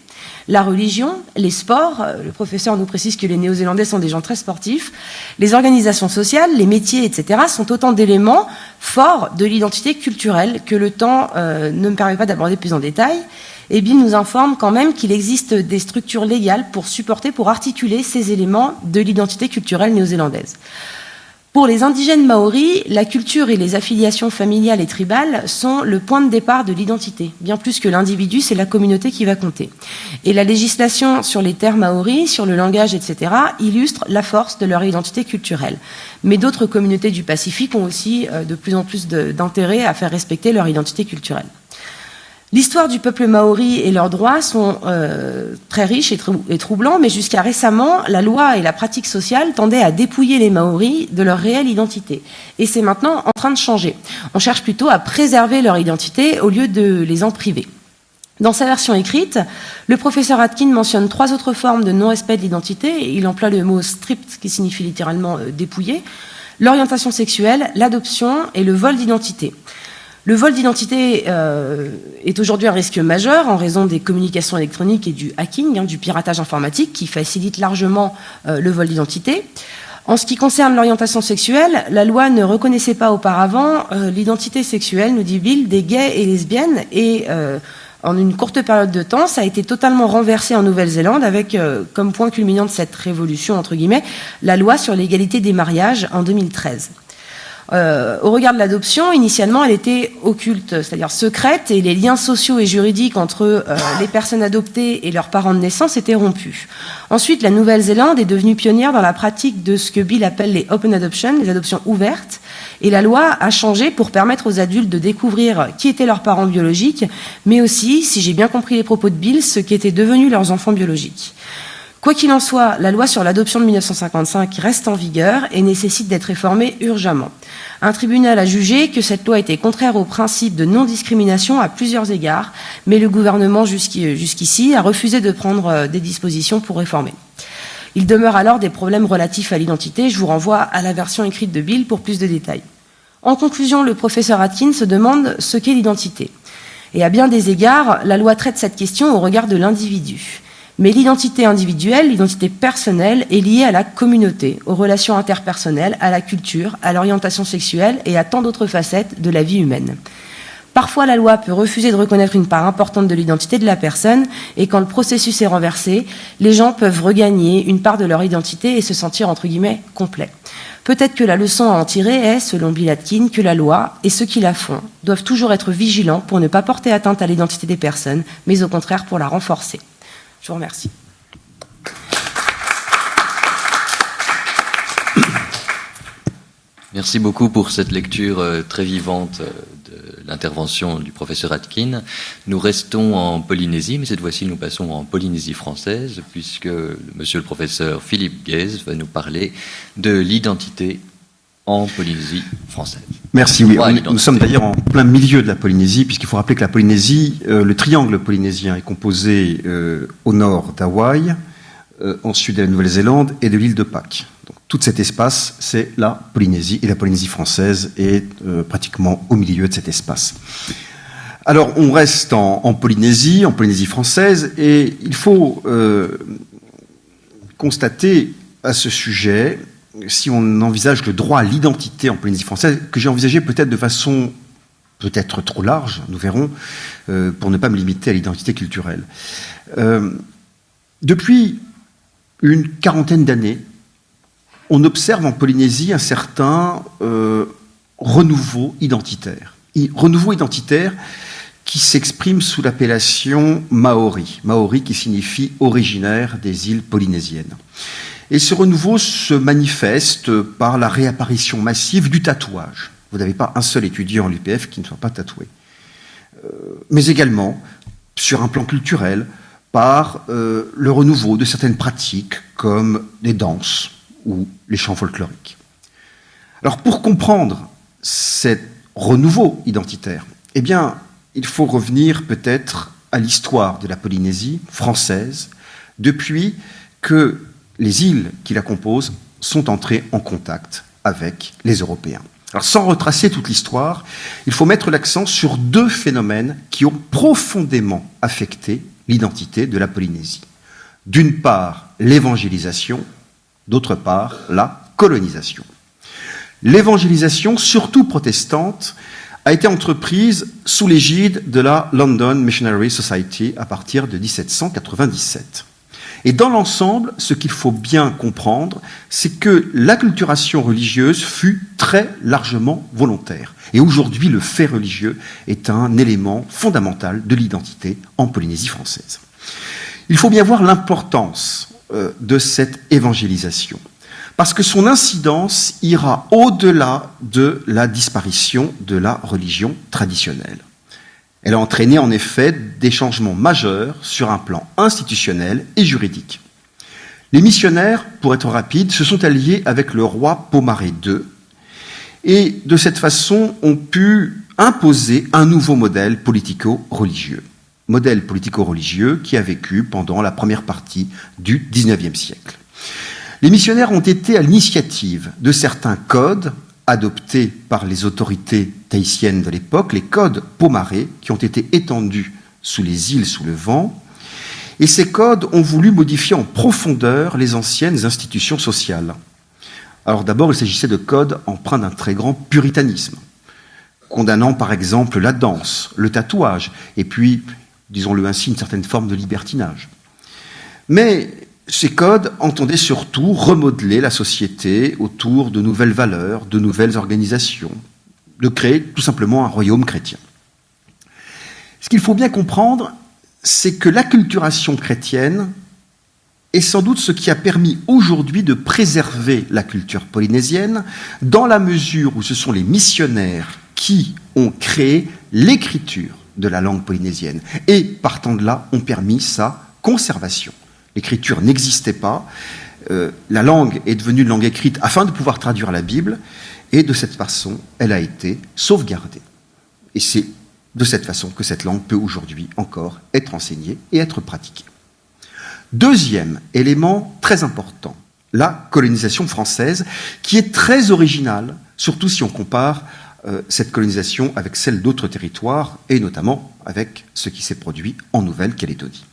C: la religion, les sports. Le professeur nous précise que les Néo-Zélandais sont des gens très sportifs. Les organisations sociales, les métiers, etc. sont autant d'éléments forts de l'identité culturelle que le temps ne me permet pas d'aborder plus en détail. Et Bill nous informe quand même qu'il existe des structures légales pour articuler ces éléments de l'identité culturelle néo-zélandaise. Pour les indigènes maoris, la culture et les affiliations familiales et tribales sont le point de départ de l'identité. Bien plus que l'individu, c'est la communauté qui va compter. Et la législation sur les terres maoris, sur le langage, etc., illustre la force de leur identité culturelle. Mais d'autres communautés du Pacifique ont aussi de plus en plus d'intérêt à faire respecter leur identité culturelle. L'histoire du peuple maori et leurs droits sont très riches et troublants, mais jusqu'à récemment, la loi et la pratique sociale tendaient à dépouiller les Maoris de leur réelle identité. Et c'est maintenant en train de changer. On cherche plutôt à préserver leur identité au lieu de les en priver. Dans sa version écrite, le professeur Atkin mentionne 3 autres formes de non-respect de l'identité. Il emploie le mot « stripped » qui signifie littéralement « dépouiller », l'orientation sexuelle, l'adoption et le vol d'identité. Le vol d'identité est aujourd'hui un risque majeur en raison des communications électroniques et du hacking, du piratage informatique qui facilite largement le vol d'identité. En ce qui concerne l'orientation sexuelle, la loi ne reconnaissait pas auparavant l'identité sexuelle, nous dit Bill, des gays et lesbiennes et en une courte période de temps, ça a été totalement renversé en Nouvelle-Zélande avec comme point culminant de cette révolution, entre guillemets, la loi sur l'égalité des mariages en 2013. Au regard de l'adoption, initialement, elle était occulte, c'est-à-dire secrète, et les liens sociaux et juridiques entre les personnes adoptées et leurs parents de naissance étaient rompus. Ensuite, la Nouvelle-Zélande est devenue pionnière dans la pratique de ce que Bill appelle les open adoptions, les adoptions ouvertes, et la loi a changé pour permettre aux adultes de découvrir qui étaient leurs parents biologiques, mais aussi, si j'ai bien compris les propos de Bill, ce qui étaient devenus leurs enfants biologiques. Quoi qu'il en soit, la loi sur l'adoption de 1955 reste en vigueur et nécessite d'être réformée urgemment. Un tribunal a jugé que cette loi était contraire au principe de non-discrimination à plusieurs égards, mais le gouvernement jusqu'ici a refusé de prendre des dispositions pour réformer. Il demeure alors des problèmes relatifs à l'identité. Je vous renvoie à la version écrite de Bill pour plus de détails. En conclusion, le professeur Atkin se demande ce qu'est l'identité. Et à bien des égards, la loi traite cette question au regard de l'individu. Mais l'identité individuelle, l'identité personnelle est liée à la communauté, aux relations interpersonnelles, à la culture, à l'orientation sexuelle et à tant d'autres facettes de la vie humaine. Parfois, la loi peut refuser de reconnaître une part importante de l'identité de la personne et quand le processus est renversé, les gens peuvent regagner une part de leur identité et se sentir, entre guillemets, complets. Peut-être que la leçon à en tirer est, selon Bill Atkin, que la loi et ceux qui la font doivent toujours être vigilants pour ne pas porter atteinte à l'identité des personnes, mais au contraire pour la renforcer. Je vous remercie.
A: Merci beaucoup pour cette lecture très vivante de l'intervention du professeur Atkin. Nous restons en Polynésie, mais cette fois-ci nous passons en Polynésie française, puisque monsieur le professeur Philippe Guèze va nous parler de l'identité en Polynésie française.
D: Merci, oui. Nous sommes d'ailleurs en plein milieu de la Polynésie, puisqu'il faut rappeler que la Polynésie, le triangle polynésien est composé au nord d'Hawaï, au sud de la Nouvelle-Zélande et de l'île de Pâques. Donc, tout cet espace, c'est la Polynésie, et la Polynésie française est pratiquement au milieu de cet espace. Alors, on reste en Polynésie française, et il faut constater à ce sujet, si on envisage le droit à l'identité en Polynésie française, que j'ai envisagé peut-être de façon peut-être trop large, nous verrons, pour ne pas me limiter à l'identité culturelle. Depuis une quarantaine d'années, on observe en Polynésie un certain renouveau identitaire. Renouveau identitaire qui s'exprime sous l'appellation maori. Maori qui signifie originaire des îles polynésiennes. Et ce renouveau se manifeste par la réapparition massive du tatouage. Vous n'avez pas un seul étudiant en l'UPF qui ne soit pas tatoué. mais également, sur un plan culturel, par le renouveau de certaines pratiques comme les danses ou les chants folkloriques. Alors pour comprendre ce renouveau identitaire, eh bien, il faut revenir peut-être à l'histoire de la Polynésie française depuis que les îles qui la composent sont entrées en contact avec les Européens. Alors sans retracer toute l'histoire, il faut mettre l'accent sur deux phénomènes qui ont profondément affecté l'identité de la Polynésie. D'une part, l'évangélisation, d'autre part, la colonisation. L'évangélisation, surtout protestante, a été entreprise sous l'égide de la London Missionary Society à partir de 1797. Et dans l'ensemble, ce qu'il faut bien comprendre, c'est que l'acculturation religieuse fut très largement volontaire. Et aujourd'hui, le fait religieux est un élément fondamental de l'identité en Polynésie française. Il faut bien voir l'importance de cette évangélisation, parce que son incidence ira au-delà de la disparition de la religion traditionnelle. Elle a entraîné en effet des changements majeurs sur un plan institutionnel et juridique. Les missionnaires, pour être rapide, se sont alliés avec le roi Pomaré II et de cette façon ont pu imposer un nouveau modèle politico-religieux. Modèle politico-religieux qui a vécu pendant la première partie du XIXe siècle. Les missionnaires ont été à l'initiative de certains codes adoptés par les autorités tahitiennes de l'époque, les codes Pomaré, qui ont été étendus sous les îles sous le vent. Et ces codes ont voulu modifier en profondeur les anciennes institutions sociales. Alors d'abord, il s'agissait de codes empreints d'un très grand puritanisme, condamnant par exemple la danse, le tatouage, et puis, disons-le ainsi, une certaine forme de libertinage. Mais ces codes entendaient surtout remodeler la société autour de nouvelles valeurs, de nouvelles organisations, de créer tout simplement un royaume chrétien. Ce qu'il faut bien comprendre, c'est que l'acculturation chrétienne est sans doute ce qui a permis aujourd'hui de préserver la culture polynésienne, dans la mesure où ce sont les missionnaires qui ont créé l'écriture de la langue polynésienne et, partant de là, ont permis sa conservation. L'écriture n'existait pas, la langue est devenue une langue écrite afin de pouvoir traduire la Bible, et de cette façon, elle a été sauvegardée. Et c'est de cette façon que cette langue peut aujourd'hui encore être enseignée et être pratiquée. Deuxième élément très important, la colonisation française, qui est très originale, surtout si on compare cette colonisation avec celle d'autres territoires, et notamment avec ce qui s'est produit en Nouvelle-Calédonie.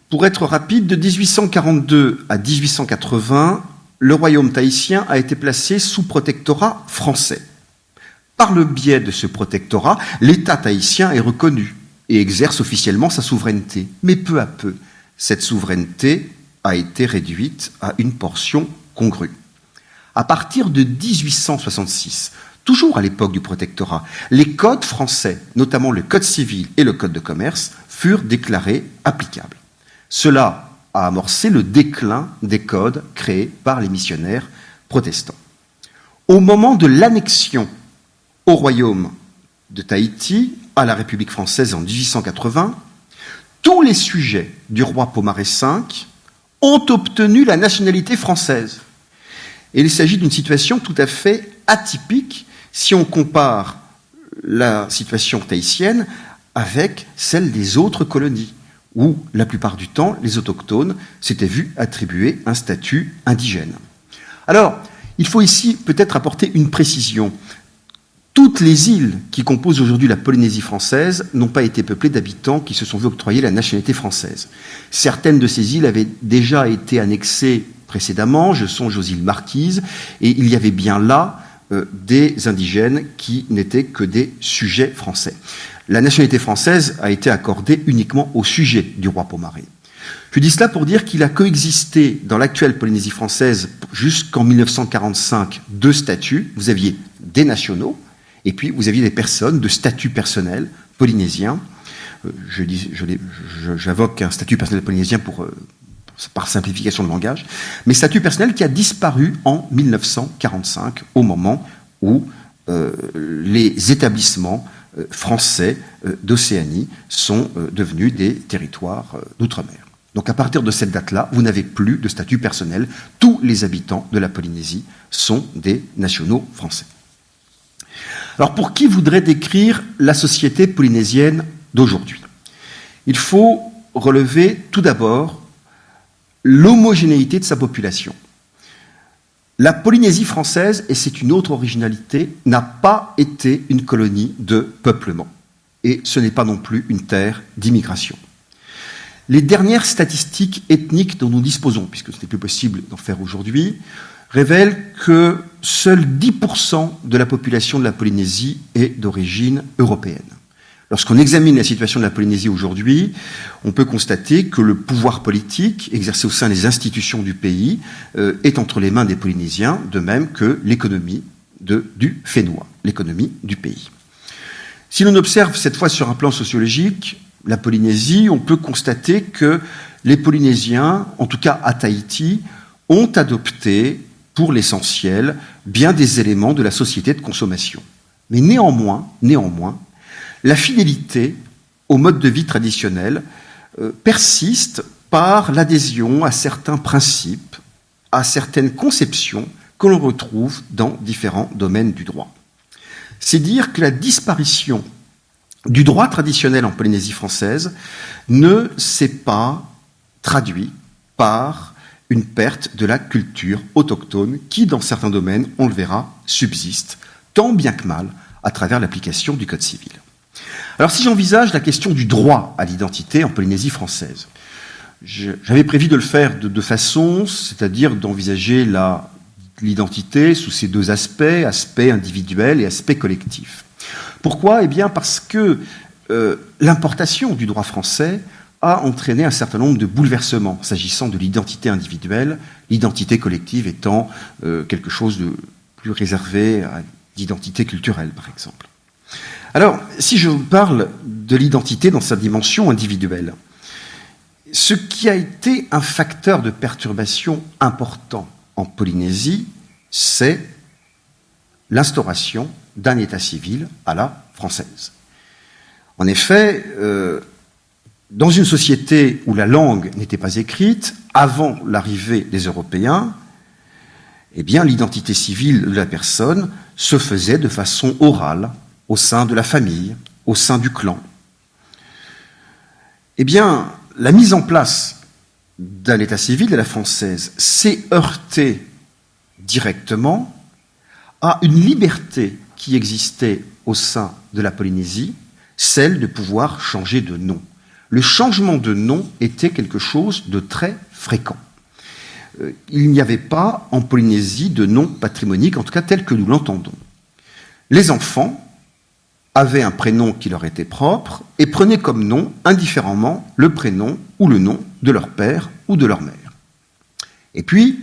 D: Pour être rapide, de 1842 à 1880, le royaume tahitien a été placé sous protectorat français. Par le biais de ce protectorat, l'État tahitien est reconnu et exerce officiellement sa souveraineté. Mais peu à peu, cette souveraineté a été réduite à une portion congrue. À partir de 1866, toujours à l'époque du protectorat, les codes français, notamment le code civil et le code de commerce, furent déclarés applicables. Cela a amorcé le déclin des codes créés par les missionnaires protestants. Au moment de l'annexion au royaume de Tahiti, à la République française en 1880, tous les sujets du roi Pomaré V ont obtenu la nationalité française. Et il s'agit d'une situation tout à fait atypique si on compare la situation tahitienne avec celle des autres colonies, où la plupart du temps, les autochtones s'étaient vus attribuer un statut indigène. Alors, il faut ici peut-être apporter une précision. Toutes les îles qui composent aujourd'hui la Polynésie française n'ont pas été peuplées d'habitants qui se sont vus octroyer la nationalité française. Certaines de ces îles avaient déjà été annexées précédemment, je songe aux îles Marquises, et il y avait bien là des indigènes qui n'étaient que des sujets français. La nationalité française a été accordée uniquement au sujet du roi Pomaré. Je dis cela pour dire qu'il a coexisté dans l'actuelle Polynésie française jusqu'en 1945 deux statuts. Vous aviez des nationaux, et puis vous aviez des personnes de statut personnel polynésien. J'invoque un statut personnel polynésien par simplification de langage, mais statut personnel qui a disparu en 1945, au moment où les établissements français d'Océanie sont devenus des territoires d'outre-mer. Donc à partir de cette date-là, vous n'avez plus de statut personnel. Tous les habitants de la Polynésie sont des nationaux français. Alors pour qui voudrait décrire la société polynésienne d'aujourd'hui? Il faut relever tout d'abord l'homogénéité de sa population. La Polynésie française, et c'est une autre originalité, n'a pas été une colonie de peuplement. Et ce n'est pas non plus une terre d'immigration. Les dernières statistiques ethniques dont nous disposons, puisque ce n'est plus possible d'en faire aujourd'hui, révèlent que seuls 10% de la population de la Polynésie est d'origine européenne. Lorsqu'on examine la situation de la Polynésie aujourd'hui, on peut constater que le pouvoir politique exercé au sein des institutions du pays est entre les mains des Polynésiens, de même que l'économie du Fénois, l'économie du pays. Si l'on observe cette fois sur un plan sociologique la Polynésie, on peut constater que les Polynésiens, en tout cas à Tahiti, ont adopté, pour l'essentiel, bien des éléments de la société de consommation. Mais néanmoins, la fidélité au mode de vie traditionnel persiste par l'adhésion à certains principes, à certaines conceptions que l'on retrouve dans différents domaines du droit. C'est dire que la disparition du droit traditionnel en Polynésie française ne s'est pas traduit par une perte de la culture autochtone qui, dans certains domaines, on le verra, subsiste, tant bien que mal, à travers l'application du Code civil. Alors si j'envisage la question du droit à l'identité en Polynésie française, j'avais prévu de le faire de deux façons, c'est-à-dire d'envisager l'identité sous ces deux aspects, aspect individuel et aspect collectif. Pourquoi ? Eh bien parce que l'importation du droit français a entraîné un certain nombre de bouleversements s'agissant de l'identité individuelle, l'identité collective étant quelque chose de plus réservé à l'identité culturelle, par exemple. Alors, si je vous parle de l'identité dans sa dimension individuelle, ce qui a été un facteur de perturbation important en Polynésie, c'est l'instauration d'un état civil à la française. En effet, dans une société où la langue n'était pas écrite, avant l'arrivée des Européens, eh bien, l'identité civile de la personne se faisait de façon orale, au sein de la famille, au sein du clan. Eh bien, la mise en place d'un état civil à la française s'est heurtée directement à une liberté qui existait au sein de la Polynésie, celle de pouvoir changer de nom. Le changement de nom était quelque chose de très fréquent. Il n'y avait pas en Polynésie de nom patrimonique, en tout cas tel que nous l'entendons. Les enfants avaient un prénom qui leur était propre et prenaient comme nom, indifféremment, le prénom ou le nom de leur père ou de leur mère. Et puis,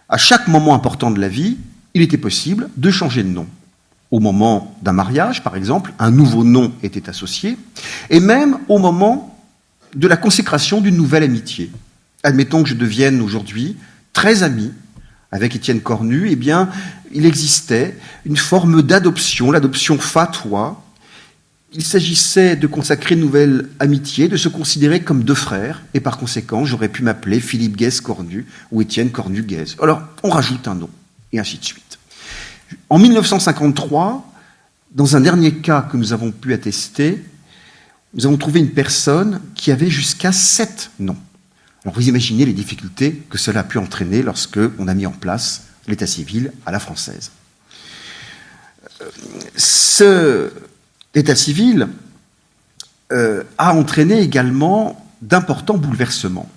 D: à chaque moment important de la vie, il était possible de changer de nom. Au moment d'un mariage, par exemple, un nouveau nom était associé, et même au moment de la consécration d'une nouvelle amitié. Admettons que je devienne aujourd'hui très ami avec Étienne Cornu, eh bien, il existait une forme d'adoption, l'adoption fatwa. Il s'agissait de consacrer une nouvelle amitié, de se considérer comme deux frères, et par conséquent, j'aurais pu m'appeler Philippe Guez Cornu ou Étienne Cornu Guez. Alors, on rajoute un nom, et ainsi de suite. En 1953, dans un dernier cas que nous avons pu attester, nous avons trouvé une personne qui avait jusqu'à 7 noms. Alors vous imaginez les difficultés que cela a pu entraîner lorsque on a mis en place l'état civil à la française. Cet état civil a entraîné également d'importants bouleversements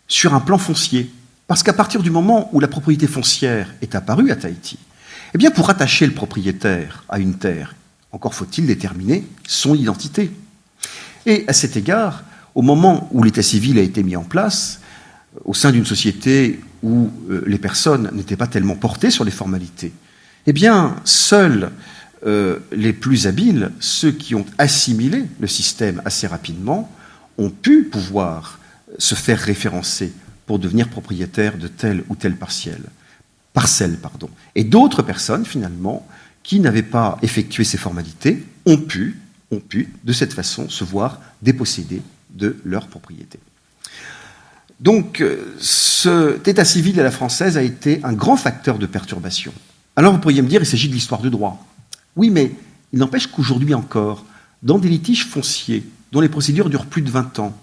D: sur un plan foncier. Parce qu'à partir du moment où la propriété foncière est apparue à Tahiti, eh bien pour attacher le propriétaire à une terre, encore faut-il déterminer son identité. Et à cet égard, au moment où l'état civil a été mis en place, au sein d'une société où les personnes n'étaient pas tellement portées sur les formalités, eh bien, seuls les plus habiles, ceux qui ont assimilé le système assez rapidement, ont pu pouvoir se faire référencer pour devenir propriétaire de telle ou telle parcelle. Et d'autres personnes, finalement, qui n'avaient pas effectué ces formalités ont pu, de cette façon, se voir dépossédés de leur propriété. Donc, cet état civil à la française a été un grand facteur de perturbation. Alors, vous pourriez me dire, il s'agit de l'histoire du droit. Oui, mais il n'empêche qu'aujourd'hui encore, dans des litiges fonciers, dont les procédures durent plus de 20 ans,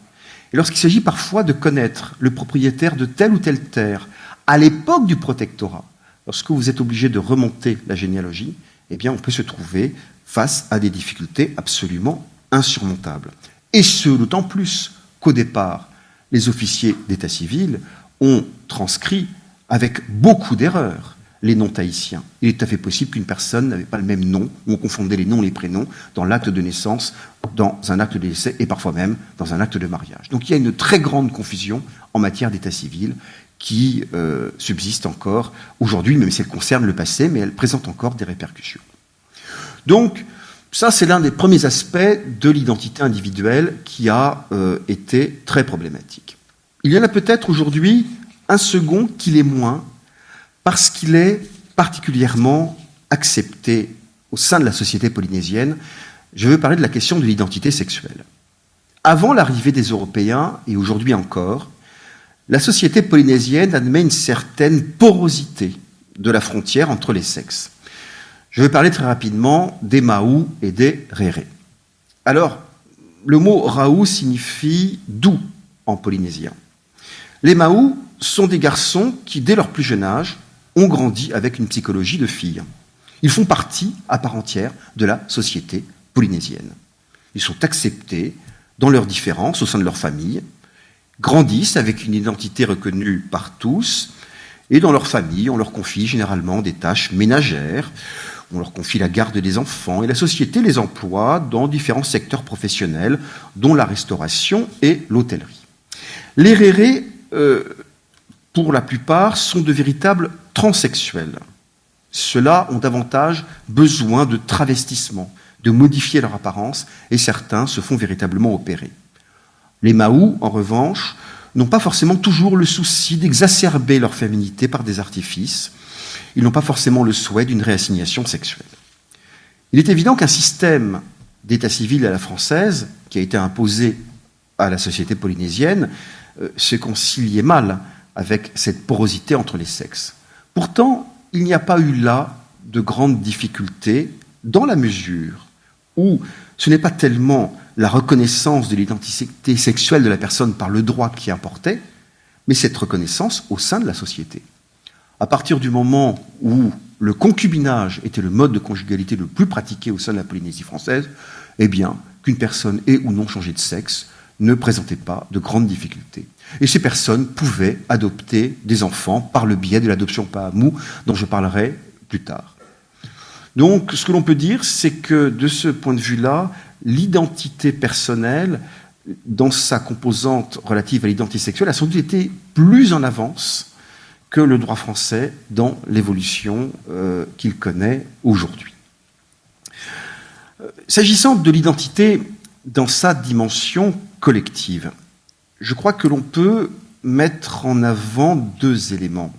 D: et lorsqu'il s'agit parfois de connaître le propriétaire de telle ou telle terre, à l'époque du protectorat, lorsque vous êtes obligé de remonter la généalogie, eh bien, on peut se trouver face à des difficultés absolument insurmontables. Et ce, d'autant plus qu'au départ, les officiers d'état civil ont transcrit avec beaucoup d'erreurs les noms tahitiens. Il est tout à fait possible qu'une personne n'avait pas le même nom, ou on confondait les noms et les prénoms dans l'acte de naissance, dans un acte de décès et parfois même dans un acte de mariage. Donc il y a une très grande confusion en matière d'état civil qui subsiste encore aujourd'hui, même si elle concerne le passé, mais elle présente encore des répercussions. Donc, ça, c'est l'un des premiers aspects de l'identité individuelle qui a été très problématique. Il y en a peut-être aujourd'hui un second qui l'est moins, parce qu'il est particulièrement accepté au sein de la société polynésienne. Je veux parler de la question de l'identité sexuelle. Avant l'arrivée des Européens, et aujourd'hui encore, la société polynésienne admet une certaine porosité de la frontière entre les sexes. Je vais parler très rapidement des Maous et des Rérés. Alors, le mot Raou signifie doux en polynésien. Les Maous sont des garçons qui, dès leur plus jeune âge, ont grandi avec une psychologie de filles. Ils font partie, à part entière, de la société polynésienne. Ils sont acceptés dans leurs différences au sein de leur famille, grandissent avec une identité reconnue par tous, et dans leur famille, on leur confie généralement des tâches ménagères, on leur confie la garde des enfants, et la société les emploie dans différents secteurs professionnels, dont la restauration et l'hôtellerie. Les Rérés, pour la plupart, sont de véritables transsexuels. Ceux-là ont davantage besoin de travestissement, de modifier leur apparence, et certains se font véritablement opérer. Les Maous, en revanche, n'ont pas forcément toujours le souci d'exacerber leur féminité par des artifices. Ils n'ont pas forcément le souhait d'une réassignation sexuelle. Il est évident qu'un système d'état civil à la française, qui a été imposé à la société polynésienne, se conciliait mal avec cette porosité entre les sexes. Pourtant, il n'y a pas eu là de grandes difficultés, dans la mesure où ce n'est pas tellement la reconnaissance de l'identité sexuelle de la personne par le droit qui importait, mais cette reconnaissance au sein de la société. À partir du moment où le concubinage était le mode de conjugalité le plus pratiqué au sein de la Polynésie française, eh bien, qu'une personne ait ou non changé de sexe ne présentait pas de grandes difficultés. Et ces personnes pouvaient adopter des enfants par le biais de l'adoption par mou, dont je parlerai plus tard. Donc, ce que l'on peut dire, c'est que de ce point de vue-là, l'identité personnelle, dans sa composante relative à l'identité sexuelle, a sans doute été plus en avance que le droit français dans l'évolution qu'il connaît aujourd'hui. S'agissant de l'identité dans sa dimension collective, je crois que l'on peut mettre en avant deux éléments.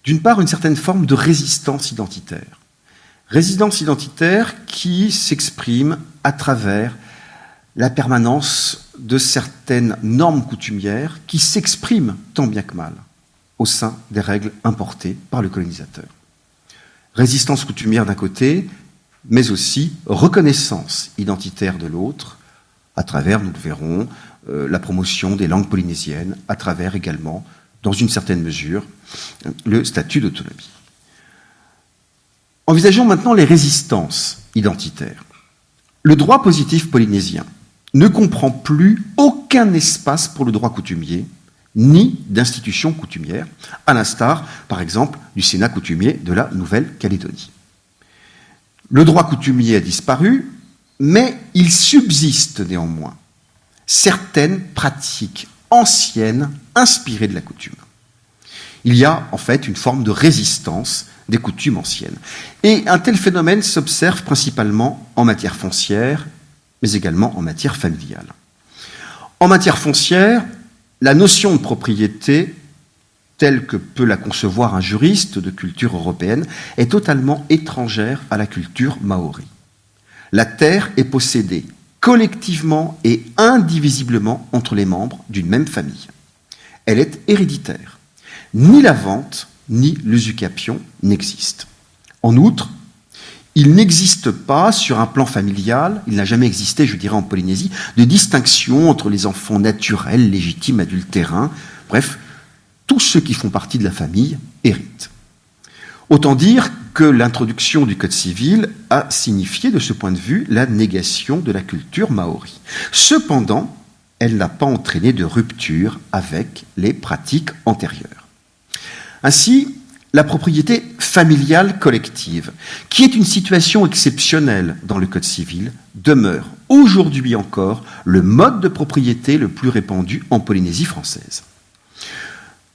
D: D'une part, une certaine forme de résistance identitaire. Résistance identitaire qui s'exprime à travers la permanence de certaines normes coutumières qui s'expriment tant bien que mal au sein des règles importées par le colonisateur. Résistance coutumière d'un côté, mais aussi reconnaissance identitaire de l'autre, à travers, nous le verrons, la promotion des langues polynésiennes, à travers également, dans une certaine mesure, le statut d'autonomie. Envisageons maintenant les résistances identitaires. Le droit positif polynésien ne comprend plus aucun espace pour le droit coutumier, ni d'institutions coutumières, à l'instar, par exemple, du Sénat coutumier de la Nouvelle-Calédonie. Le droit coutumier a disparu, mais il subsiste néanmoins certaines pratiques anciennes inspirées de la coutume. Il y a en fait une forme de résistance des coutumes anciennes. Et un tel phénomène s'observe principalement en matière foncière, mais également en matière familiale. En matière foncière, la notion de propriété telle que peut la concevoir un juriste de culture européenne, est totalement étrangère à la culture maori. La terre est possédée collectivement et indivisiblement entre les membres d'une même famille. Elle est héréditaire. Ni la vente, ni l'usucapion n'existent. En outre, il n'existe pas sur un plan familial, il n'a jamais existé, je dirais, en Polynésie, de distinction entre les enfants naturels, légitimes, adultérins, bref, tous ceux qui font partie de la famille héritent. Autant dire que l'introduction du Code civil a signifié, de ce point de vue, la négation de la culture maori. Cependant, elle n'a pas entraîné de rupture avec les pratiques antérieures. Ainsi, la propriété familiale collective, qui est une situation exceptionnelle dans le Code civil, demeure aujourd'hui encore le mode de propriété le plus répandu en Polynésie française.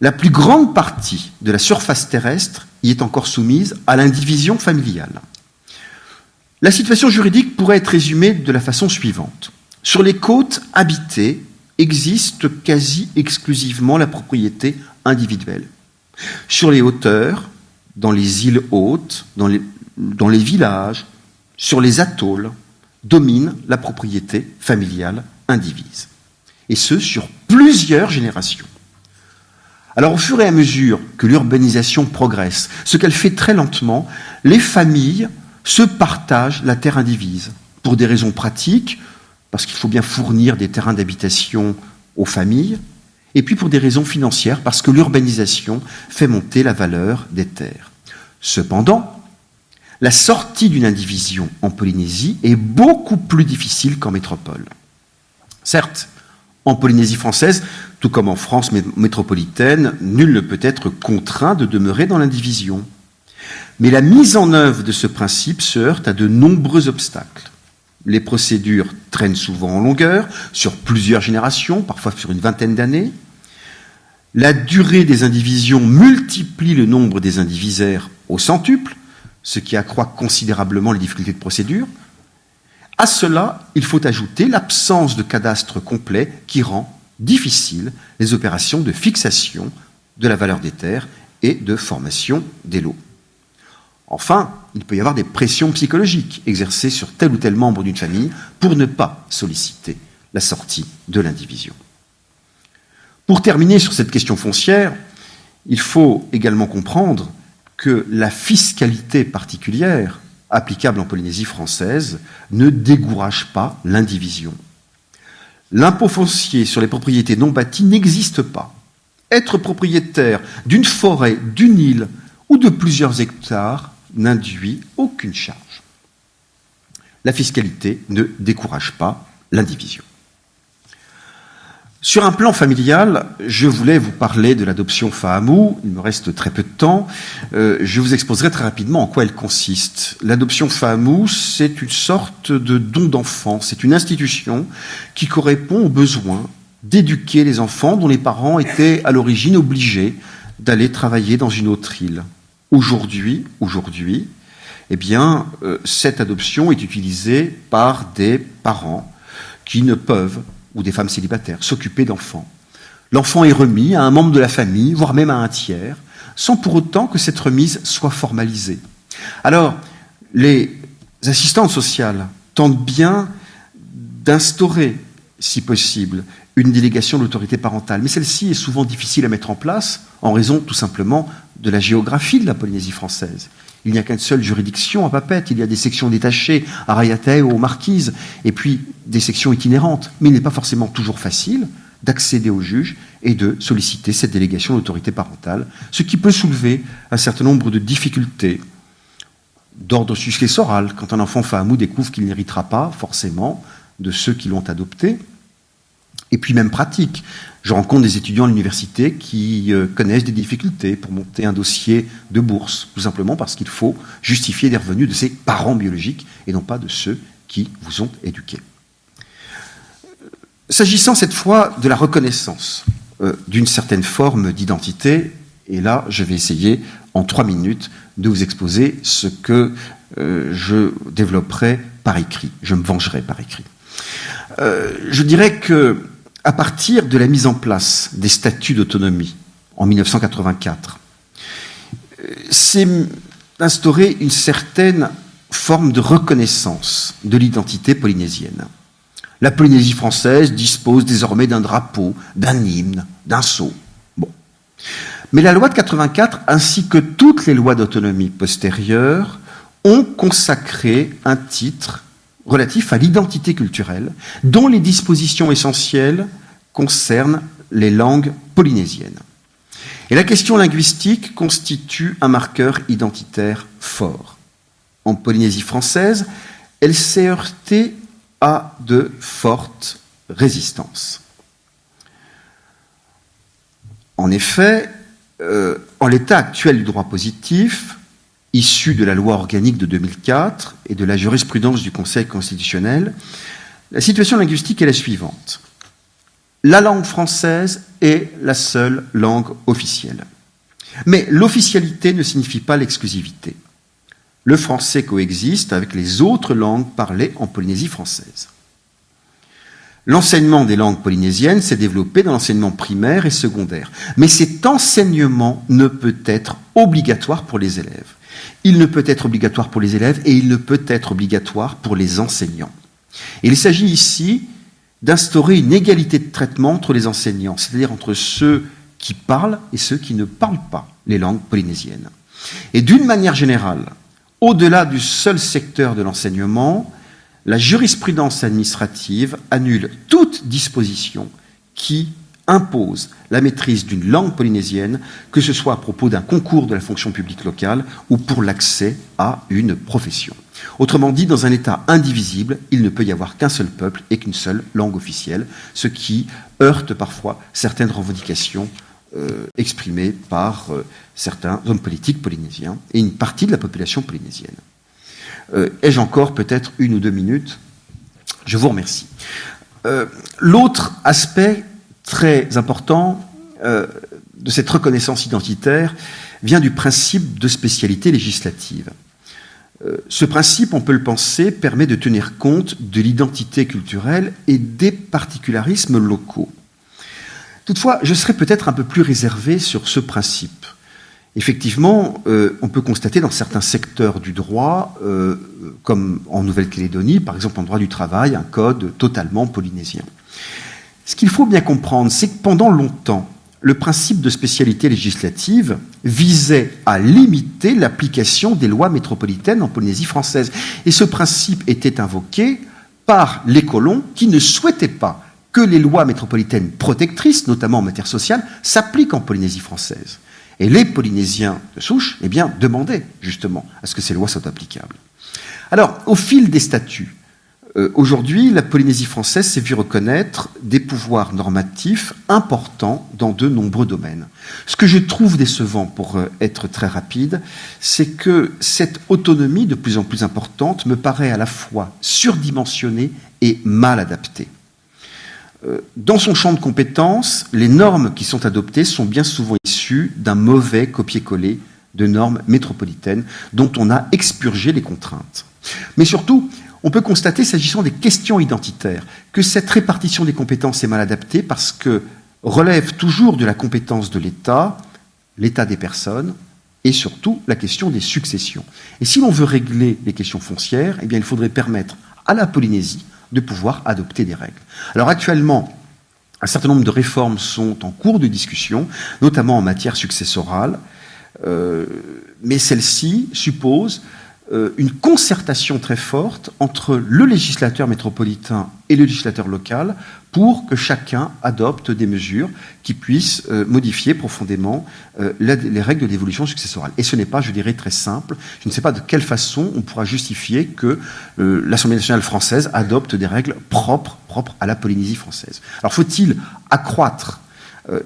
D: La plus grande partie de la surface terrestre y est encore soumise à l'indivision familiale. La situation juridique pourrait être résumée de la façon suivante. Sur les côtes habitées existe quasi exclusivement la propriété individuelle. Sur les hauteurs, dans les îles hautes, dans les villages, sur les atolls, domine la propriété familiale indivise. Et ce, sur plusieurs générations. Alors, au fur et à mesure que l'urbanisation progresse, ce qu'elle fait très lentement, les familles se partagent la terre indivise. Pour des raisons pratiques, parce qu'il faut bien fournir des terrains d'habitation aux familles, et puis pour des raisons financières, parce que l'urbanisation fait monter la valeur des terres. Cependant, la sortie d'une indivision en Polynésie est beaucoup plus difficile qu'en métropole. Certes, en Polynésie française, tout comme en France métropolitaine, nul ne peut être contraint de demeurer dans l'indivision. Mais la mise en œuvre de ce principe se heurte à de nombreux obstacles. Les procédures traînent souvent en longueur, sur plusieurs générations, parfois sur une vingtaine d'années. La durée des indivisions multiplie le nombre des indivisaires au centuple, ce qui accroît considérablement les difficultés de procédure. À cela, il faut ajouter l'absence de cadastre complet qui rend difficiles les opérations de fixation de la valeur des terres et de formation des lots. Enfin, il peut y avoir des pressions psychologiques exercées sur tel ou tel membre d'une famille pour ne pas solliciter la sortie de l'indivision. Pour terminer sur cette question foncière, il faut également comprendre que la fiscalité particulière applicable en Polynésie française ne décourage pas l'indivision. L'impôt foncier sur les propriétés non bâties n'existe pas. Être propriétaire d'une forêt, d'une île ou de plusieurs hectares n'induit aucune charge. La fiscalité ne décourage pas l'indivision. Sur un plan familial, je voulais vous parler de l'adoption Faamou. Il me reste très peu de temps. Je vous exposerai très rapidement en quoi elle consiste. L'adoption Faamou, c'est une sorte de don d'enfant. C'est une institution qui correspond au besoin d'éduquer les enfants dont les parents étaient à l'origine obligés d'aller travailler dans une autre île. Aujourd'hui, eh bien, cette adoption est utilisée par des parents qui ne peuvent, ou des femmes célibataires, s'occuper d'enfants. L'enfant est remis à un membre de la famille, voire même à un tiers, sans pour autant que cette remise soit formalisée. Alors, les assistantes sociales tentent bien d'instaurer, si possible, une délégation de l'autorité parentale, mais celle-ci est souvent difficile à mettre en place en raison tout simplement de la géographie de la Polynésie française. Il n'y a qu'une seule juridiction à Papeete, il y a des sections détachées à Raiatea ou aux Marquises, et puis des sections itinérantes. Mais il n'est pas forcément toujours facile d'accéder au juge et de solliciter cette délégation d'autorité parentale, ce qui peut soulever un certain nombre de difficultés d'ordre successoral, quand un enfant Faamou découvre qu'il n'héritera pas forcément de ceux qui l'ont adopté, et puis même pratique. Je rencontre des étudiants à l'université qui connaissent des difficultés pour monter un dossier de bourse, tout simplement parce qu'il faut justifier des revenus de ses parents biologiques et non pas de ceux qui vous ont éduqués. S'agissant cette fois de la reconnaissance d'une certaine forme d'identité, et là je vais essayer en 3 minutes de vous exposer ce que je développerai par écrit, je me vengerai par écrit. Je dirais que à partir de la mise en place des statuts d'autonomie en en 1984. C'est d'instaurer une certaine forme de reconnaissance de l'identité polynésienne. La Polynésie française dispose désormais d'un drapeau, d'un hymne, d'un sceau. Bon. Mais la loi de 84, ainsi que toutes les lois d'autonomie postérieures, ont consacré un titre relatif à l'identité culturelle, dont les dispositions essentielles concernent les langues polynésiennes. Et la question linguistique constitue un marqueur identitaire fort. En Polynésie française, elle s'est heurtée à de fortes résistances. En effet, en l'état actuel du droit positif, issu de la loi organique de 2004 et de la jurisprudence du Conseil constitutionnel, la situation linguistique est la suivante. La langue française est la seule langue officielle. Mais l'officialité ne signifie pas l'exclusivité. Le français coexiste avec les autres langues parlées en Polynésie française. L'enseignement des langues polynésiennes s'est développé dans l'enseignement primaire et secondaire. Mais cet enseignement ne peut être obligatoire pour les élèves. Il ne peut être obligatoire pour les élèves et il ne peut être obligatoire pour les enseignants. Et il s'agit ici d'instaurer une égalité de traitement entre les enseignants, c'est-à-dire entre ceux qui parlent et ceux qui ne parlent pas les langues polynésiennes. Et d'une manière générale, au-delà du seul secteur de l'enseignement, la jurisprudence administrative annule toute disposition qui impose la maîtrise d'une langue polynésienne, que ce soit à propos d'un concours de la fonction publique locale ou pour l'accès à une profession. Autrement dit, dans un État indivisible, il ne peut y avoir qu'un seul peuple et qu'une seule langue officielle, ce qui heurte parfois certaines revendications exprimées par certains hommes politiques polynésiens et une partie de la population polynésienne. Ai-je encore peut-être 1 ou 2 minutes? Je vous remercie. L'autre aspect très important de cette reconnaissance identitaire vient du principe de spécialité législative. Ce principe, on peut le penser, permet de tenir compte de l'identité culturelle et des particularismes locaux. Toutefois, je serais peut-être un peu plus réservé sur ce principe. Effectivement, on peut constater dans certains secteurs du droit, comme en Nouvelle-Calédonie, par exemple en droit du travail, un code totalement polynésien. Ce qu'il faut bien comprendre, c'est que pendant longtemps, le principe de spécialité législative visait à limiter l'application des lois métropolitaines en Polynésie française. Et ce principe était invoqué par les colons qui ne souhaitaient pas que les lois métropolitaines protectrices, notamment en matière sociale, s'appliquent en Polynésie française. Et les Polynésiens de souche, eh bien, demandaient justement à ce que ces lois soient applicables. Alors, au fil des statuts, aujourd'hui, la Polynésie française s'est vue reconnaître des pouvoirs normatifs importants dans de nombreux domaines. Ce que je trouve décevant, pour être très rapide, c'est que cette autonomie de plus en plus importante me paraît à la fois surdimensionnée et mal adaptée. Dans son champ de compétences, les normes qui sont adoptées sont bien souvent issues d'un mauvais copier-coller de normes métropolitaines dont on a expurgé les contraintes. Mais surtout, on peut constater, s'agissant des questions identitaires, que cette répartition des compétences est mal adaptée parce que relève toujours de la compétence de l'État, l'état des personnes, et surtout la question des successions. Et si l'on veut régler les questions foncières, eh bien, il faudrait permettre à la Polynésie de pouvoir adopter des règles. Alors actuellement, un certain nombre de réformes sont en cours de discussion, notamment en matière successorale, mais celle-ci suppose une concertation très forte entre le législateur métropolitain et le législateur local pour que chacun adopte des mesures qui puissent modifier profondément les règles d'évolution successorale. Et ce n'est pas, je dirais, très simple. Je ne sais pas de quelle façon on pourra justifier que l'Assemblée nationale française adopte des règles propres à la Polynésie française. Alors faut-il accroître,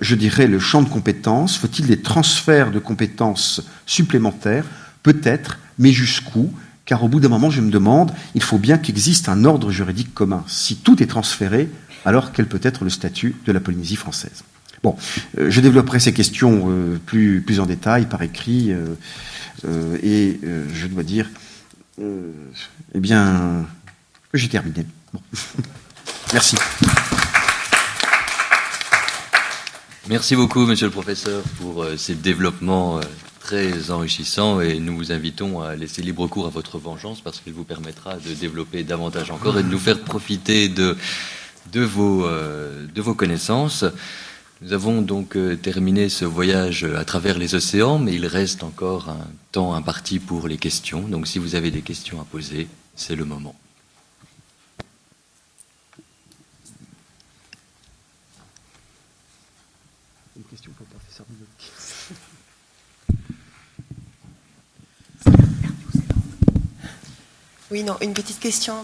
D: je dirais, le champ de compétences? Faut-il des transferts de compétences supplémentaires? Peut-être, mais jusqu'où? Car au bout d'un moment, je me demande, il faut bien qu'existe un ordre juridique commun. Si tout est transféré, alors quel peut être le statut de la Polynésie française? Bon, je développerai ces questions plus en détail par écrit, et je dois dire, eh bien, que j'ai terminé. Bon. Merci.
A: Merci beaucoup, monsieur le professeur, pour ces développements très enrichissants, et nous vous invitons à laisser libre cours à votre vengeance parce qu'il vous permettra de développer davantage encore et de nous faire profiter de vos connaissances. Nous avons donc terminé ce voyage à travers les océans, mais il reste encore un temps imparti pour les questions. Donc si vous avez des questions à poser, c'est le moment.
D: Une question pour le professeur Minotti.
E: Oui, non, une petite question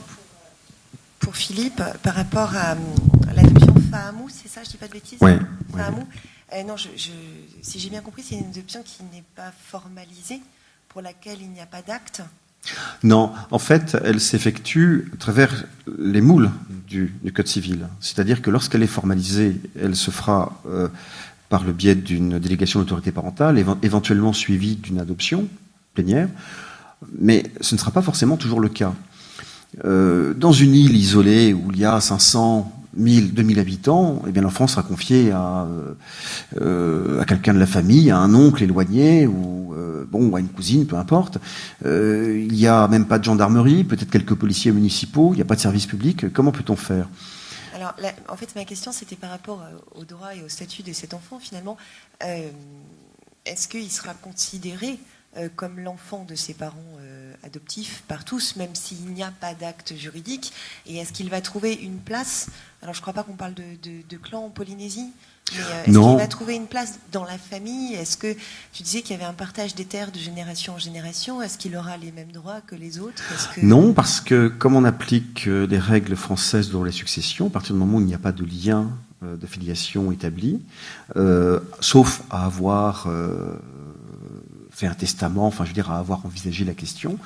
E: pour Philippe par rapport à l'adoption Fahamou, c'est ça, je dis pas de bêtises?
D: Oui.
E: Fahamou. Non, si j'ai bien compris, c'est une adoption qui n'est pas formalisée, pour laquelle il n'y a pas d'acte.
D: Non, en fait, elle s'effectue à travers les moules du Code civil. C'est-à-dire que lorsqu'elle est formalisée, elle se fera par le biais d'une délégation d'autorité parentale, éventuellement suivie d'une adoption plénière, mais ce ne sera pas forcément toujours le cas. Dans une île isolée où il y a 500, 1000, 2000 habitants, eh bien l'enfant sera confié à quelqu'un de la famille, à un oncle éloigné ou à une cousine, peu importe. Il n'y a même pas de gendarmerie, peut-être quelques policiers municipaux, il n'y a pas de service public. Comment peut-on faire?
E: Alors, en fait, ma question, c'était par rapport au droit et au statut de cet enfant, finalement. Est-ce qu'il sera considéré comme l'enfant de ses parents adoptifs par tous, même s'il n'y a pas d'acte juridique? Et est-ce qu'il va trouver une place? Alors, je ne crois pas qu'on parle de clan en Polynésie, mais est-ce qu'il va trouver une place dans la famille? Est-ce que tu disais qu'il y avait un partage des terres de génération en génération? Est-ce qu'il aura les mêmes droits que les autres?
D: Non, parce que comme on applique les règles françaises dans les successions, à partir du moment où il n'y a pas de lien de filiation établi, sauf à avoir fait un testament, enfin je veux dire à avoir envisagé la question,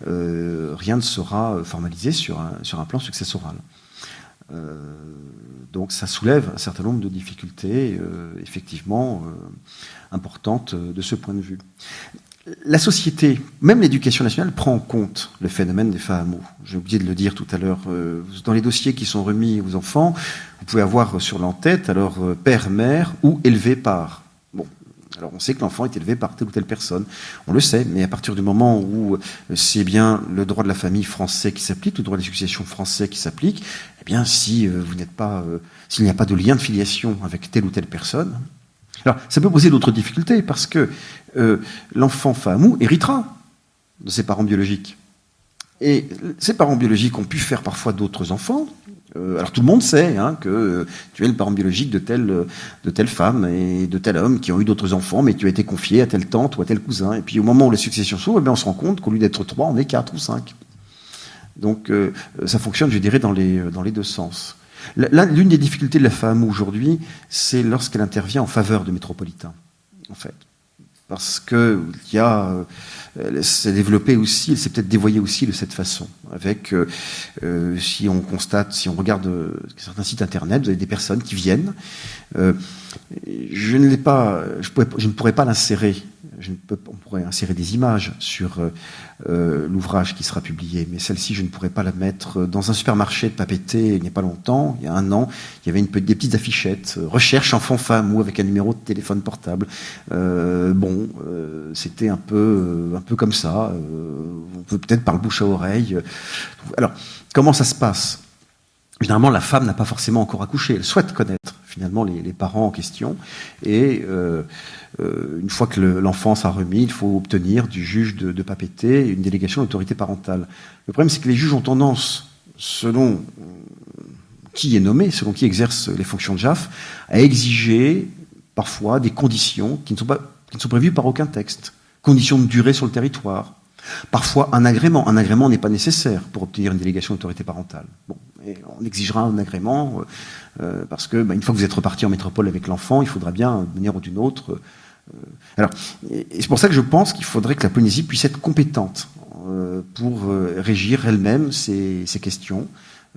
D: rien ne sera formalisé sur un plan successoral. Donc ça soulève un certain nombre de difficultés effectivement importantes de ce point de vue. La société, même l'éducation nationale, prend en compte le phénomène des Fahamou. J'ai oublié de le dire tout à l'heure. Dans les dossiers qui sont remis aux enfants, vous pouvez avoir sur l'en-tête alors père, mère ou élevé par. Bon. Alors on sait que l'enfant est élevé par telle ou telle personne, on le sait, mais à partir du moment où c'est bien le droit de la famille français qui s'applique, le droit des successions français qui s'applique, eh bien si vous n'êtes pas, s'il n'y a pas de lien de filiation avec telle ou telle personne, alors ça peut poser d'autres difficultés parce que l'enfant Fahamou héritera de ses parents biologiques. Et ses parents biologiques ont pu faire parfois d'autres enfants. Alors tout le monde sait que tu es le parent biologique de telle femme et de tel homme qui ont eu d'autres enfants, mais tu as été confié à telle tante ou à tel cousin. Et puis au moment où la succession s'ouvre, on se rend compte qu'au lieu d'être 3, on est 4 ou 5. Donc ça fonctionne, je dirais, dans les deux sens. L'une des difficultés de la Fahamou aujourd'hui, c'est lorsqu'elle intervient en faveur de métropolitains, en fait. Parce que s'est développé aussi, elle s'est peut-être dévoyée aussi de cette façon. Avec, si on regarde certains sites internet, vous avez des personnes qui viennent. Je ne pourrais pas l'insérer. On pourrait insérer des images sur l'ouvrage qui sera publié, mais celle-ci, je ne pourrais pas la mettre dans un supermarché de Papeete. Il n'y a pas longtemps, il y a 1 an, il y avait des petites affichettes, recherche enfant Fahamou avec un numéro de téléphone portable. C'était un peu comme ça, peut-être par le bouche à oreille. Alors, comment ça se passe? Généralement, la femme n'a pas forcément encore accouché. Elle souhaite connaître finalement les parents en question. Et une fois que l'enfant sera remis, il faut obtenir du juge de Papeete une délégation d'autorité parentale. Le problème, c'est que les juges ont tendance, selon qui est nommé, selon qui exerce les fonctions de JAF, à exiger parfois des conditions qui ne sont prévues par aucun texte. Conditions de durée sur le territoire. Parfois un agrément. Un agrément n'est pas nécessaire pour obtenir une délégation d'autorité parentale. Bon, et on exigera un agrément parce que une fois que vous êtes reparti en métropole avec l'enfant, il faudra bien, d'une manière ou d'une autre. Alors, et c'est pour ça que je pense qu'il faudrait que la Polynésie puisse être compétente pour régir elle-même ces questions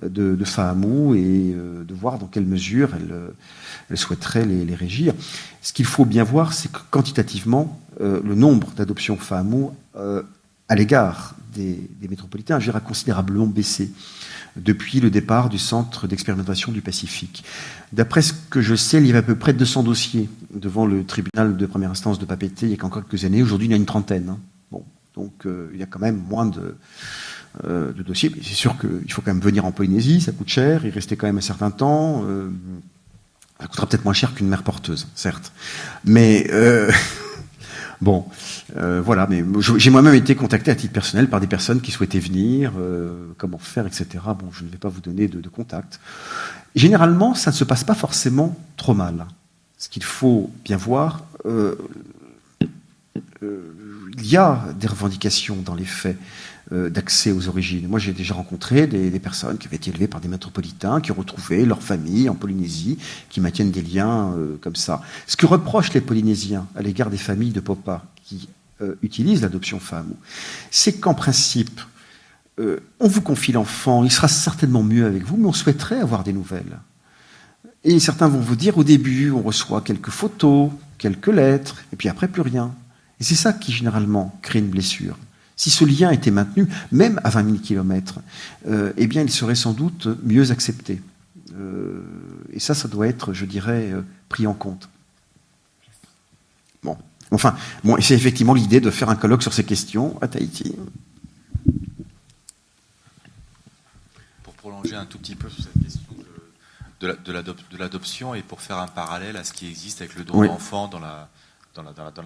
D: de Fahamou et de voir dans quelle mesure elle souhaiterait les régir. Ce qu'il faut bien voir, c'est que quantitativement, le nombre d'adoptions Fahamou à l'égard des métropolitains a considérablement baissé depuis le départ du centre d'expérimentation du Pacifique. D'après ce que je sais, il y avait à peu près 200 dossiers devant le tribunal de première instance de Papeete il y a encore quelques années. Aujourd'hui, il y en a une trentaine. Hein. Bon, donc il y a quand même moins de dossiers. Mais c'est sûr qu'il faut quand même venir en Polynésie, ça coûte cher, y rester quand même un certain temps. Ça coûtera peut-être moins cher qu'une mère porteuse, certes. Mais bon, voilà. Mais j'ai moi-même été contacté à titre personnel par des personnes qui souhaitaient venir, comment faire, etc. Bon, je ne vais pas vous donner de contact. Généralement, ça ne se passe pas forcément trop mal. Ce qu'il faut bien voir, il y a des revendications dans les faits d'accès aux origines. Moi, j'ai déjà rencontré des personnes qui avaient été élevées par des métropolitains, qui ont retrouvé leur famille en Polynésie, qui maintiennent des liens comme ça. Ce que reprochent les Polynésiens à l'égard des familles de Popa qui utilisent l'adoption femme, c'est qu'en principe, on vous confie l'enfant, il sera certainement mieux avec vous, mais on souhaiterait avoir des nouvelles. Et certains vont vous dire, au début, on reçoit quelques photos, quelques lettres, et puis après, plus rien. Et c'est ça qui, généralement, crée une blessure. Si ce lien était maintenu, même à 20 000 kilomètres, eh bien, il serait sans doute mieux accepté. Et ça doit être, je dirais, pris en compte. Bon. Enfin, bon, c'est effectivement l'idée de faire un colloque sur ces questions à Tahiti.
F: Pour prolonger un tout petit peu sur cette question de l'adoption et pour faire un parallèle à ce qui existe avec le don d'enfant dans la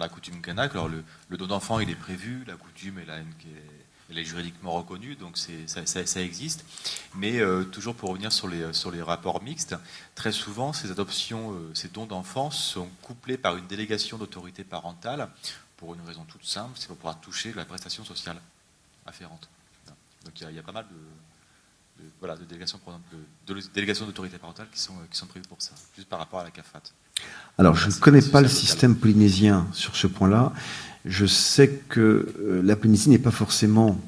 F: coutume kanak. Alors le don d'enfant, il est prévu, la coutume, elle est juridiquement reconnue, donc ça existe. Mais toujours pour revenir sur les rapports mixtes, très souvent ces adoptions, ces dons d'enfants sont couplés par une délégation d'autorité parentale pour une raison toute simple, c'est pour pouvoir toucher la prestation sociale afférente. Donc il y a pas mal de délégations d'autorité parentale qui sont prévues pour ça, juste par rapport à la CAFAT.
D: Alors, je ne connais pas le système polynésien sur ce point-là. Je sais que la Polynésie n'est pas forcément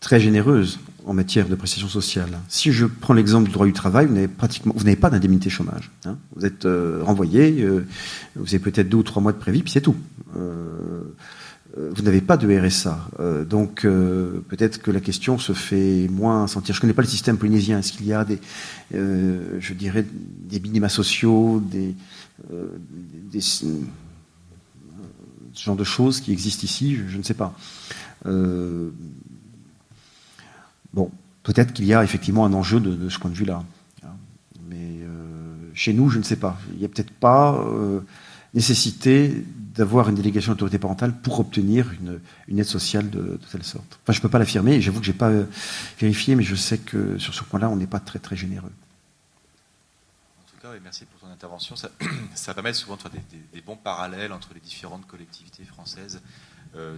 D: très généreuse en matière de prestations sociales. Si je prends l'exemple du droit du travail, vous n'avez pas d'indemnité chômage. Hein. Vous êtes renvoyé, vous avez peut-être 2 ou 3 mois de préavis, puis c'est tout. Vous n'avez pas de RSA. Donc, peut-être que la question se fait moins sentir. Je ne connais pas le système polynésien. Est-ce qu'il y a je dirais, des minima sociaux, ce genre de choses qui existent ici? Je ne sais pas. Bon, peut-être qu'il y a effectivement un enjeu de ce point de vue-là. Mais chez nous, je ne sais pas. Il n'y a peut-être pas nécessité d'avoir une délégation d'autorité parentale pour obtenir une aide sociale de telle sorte. Enfin, je ne peux pas l'affirmer, et j'avoue que je n'ai pas vérifié, mais je sais que sur ce point-là, on n'est pas très, très généreux.
F: En tout cas, merci pour ton intervention. Ça permet souvent de faire des bons parallèles entre les différentes collectivités françaises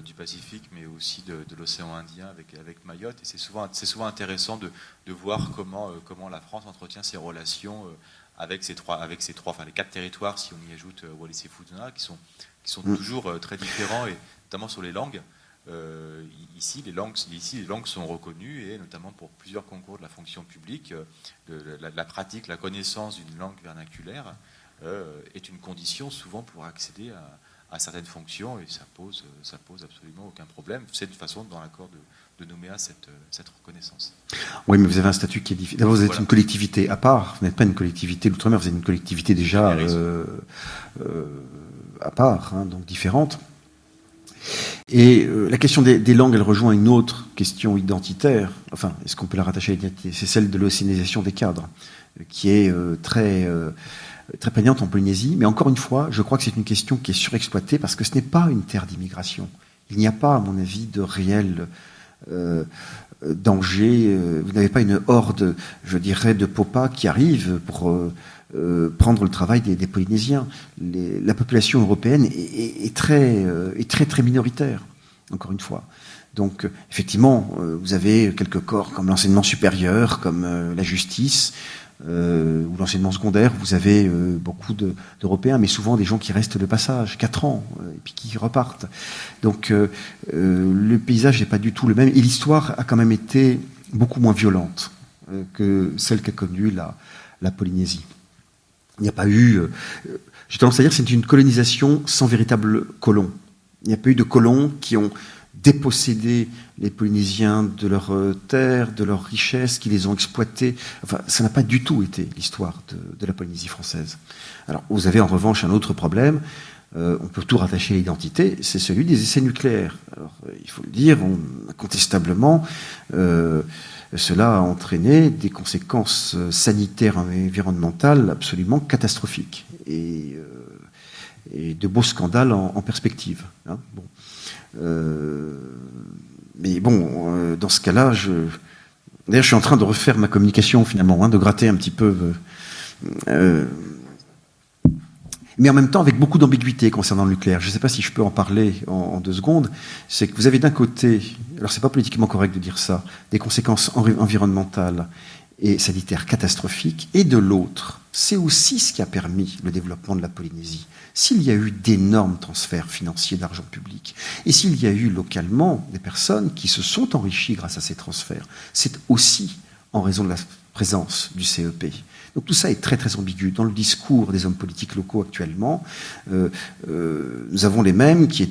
F: du Pacifique, mais aussi de l'océan Indien avec Mayotte. Et c'est souvent intéressant de voir comment la France entretient ses relations avec ces trois, enfin les 4 territoires, si on y ajoute Wallis et Futuna, qui sont toujours très différents, et notamment sur les langues. Ici, les langues sont reconnues, et notamment pour plusieurs concours de la fonction publique, la pratique, la connaissance d'une langue vernaculaire est une condition souvent pour accéder à certaines fonctions, et ça pose absolument aucun problème. C'est de toute façon dans l'accord de Nouméa cette reconnaissance.
D: Oui, mais vous avez un statut qui est différent. D'abord, vous êtes une collectivité à part, vous n'êtes pas une collectivité de l'outre-mer, vous êtes une collectivité déjà à part, hein, donc différente. Et la question des langues, elle rejoint une autre question identitaire. Enfin, est-ce qu'on peut la rattacher à l'identité? C'est celle de l'océanisation des cadres, qui est très prégnante en Polynésie. Mais encore une fois, je crois que c'est une question qui est surexploitée parce que ce n'est pas une terre d'immigration. Il n'y a pas, à mon avis, de réel danger. Vous n'avez pas une horde, je dirais, de Popa qui arrive pour prendre le travail des Polynésiens. La population européenne est très minoritaire, encore une fois. Donc, effectivement, vous avez quelques corps comme l'enseignement supérieur, comme la justice, ou l'enseignement secondaire. Vous avez beaucoup d'Européens, mais souvent des gens qui restent de passage, 4 ans, et puis qui repartent. Donc, le paysage n'est pas du tout le même. Et l'histoire a quand même été beaucoup moins violente que celle qu'a connue la Polynésie. Il n'y a pas eu... j'ai tendance à dire que c'est une colonisation sans véritable colon. Il n'y a pas eu de colons qui ont déposséder les Polynésiens de leurs terres, de leurs richesses, qui les ont exploitées. Enfin, ça n'a pas du tout été l'histoire de la Polynésie française. Alors, vous avez en revanche un autre problème. On peut tout rattacher à l'identité, c'est celui des essais nucléaires. Alors, il faut le dire, incontestablement, cela a entraîné des conséquences sanitaires et environnementales absolument catastrophiques et de beaux scandales en perspective. Hein, bon. Mais bon, dans ce cas-là, d'ailleurs, je suis en train de refaire ma communication finalement, hein, de gratter un petit peu. Mais en même temps avec beaucoup d'ambiguïté concernant le nucléaire. Je ne sais pas si je peux en parler en 2 secondes. C'est que vous avez d'un côté, alors c'est pas politiquement correct de dire ça, des conséquences environnementales et sanitaires catastrophiques, et de l'autre, c'est aussi ce qui a permis le développement de la Polynésie. S'il y a eu d'énormes transferts financiers d'argent public, et s'il y a eu localement des personnes qui se sont enrichies grâce à ces transferts, c'est aussi en raison de la présence du CEP. Donc tout ça est très très ambigu. Dans le discours des hommes politiques locaux actuellement, nous avons les mêmes qui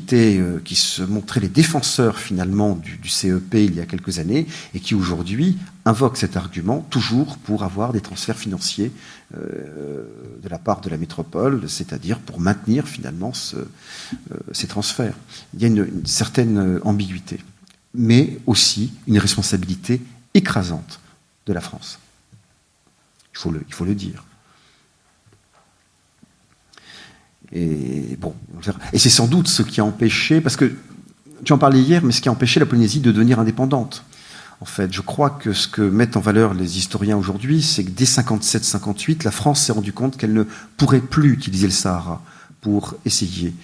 D: se montraient les défenseurs finalement du CEP il y a quelques années et qui aujourd'hui invoquent cet argument toujours pour avoir des transferts financiers de la part de la métropole, c'est-à-dire pour maintenir finalement ces transferts. Il y a une certaine ambiguïté, mais aussi une responsabilité écrasante de la France. Il faut le dire. Et bon, et c'est sans doute ce qui a empêché, parce que tu en parlais hier, mais ce qui a empêché la Polynésie de devenir indépendante. En fait, je crois que ce que mettent en valeur les historiens aujourd'hui, c'est que dès 57-58, la France s'est rendue compte qu'elle ne pourrait plus utiliser le Sahara pour essayer,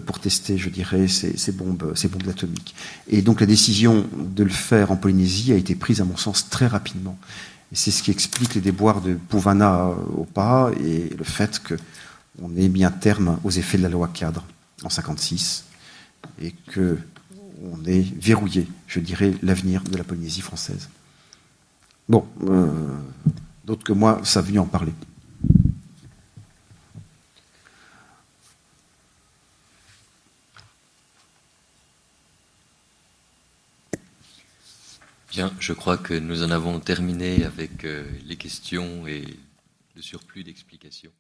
D: pour tester, je dirais, ces bombes atomiques. Et donc la décision de le faire en Polynésie a été prise, à mon sens, très rapidement. Et c'est ce qui explique les déboires de Pouvana au pas et le fait qu'on ait mis un terme aux effets de la loi cadre en 1956 et qu'on ait verrouillé, je dirais, l'avenir de la Polynésie française. Bon, d'autres que moi savent mieux en parler.
A: Bien, je crois que nous en avons terminé avec les questions et le surplus d'explications.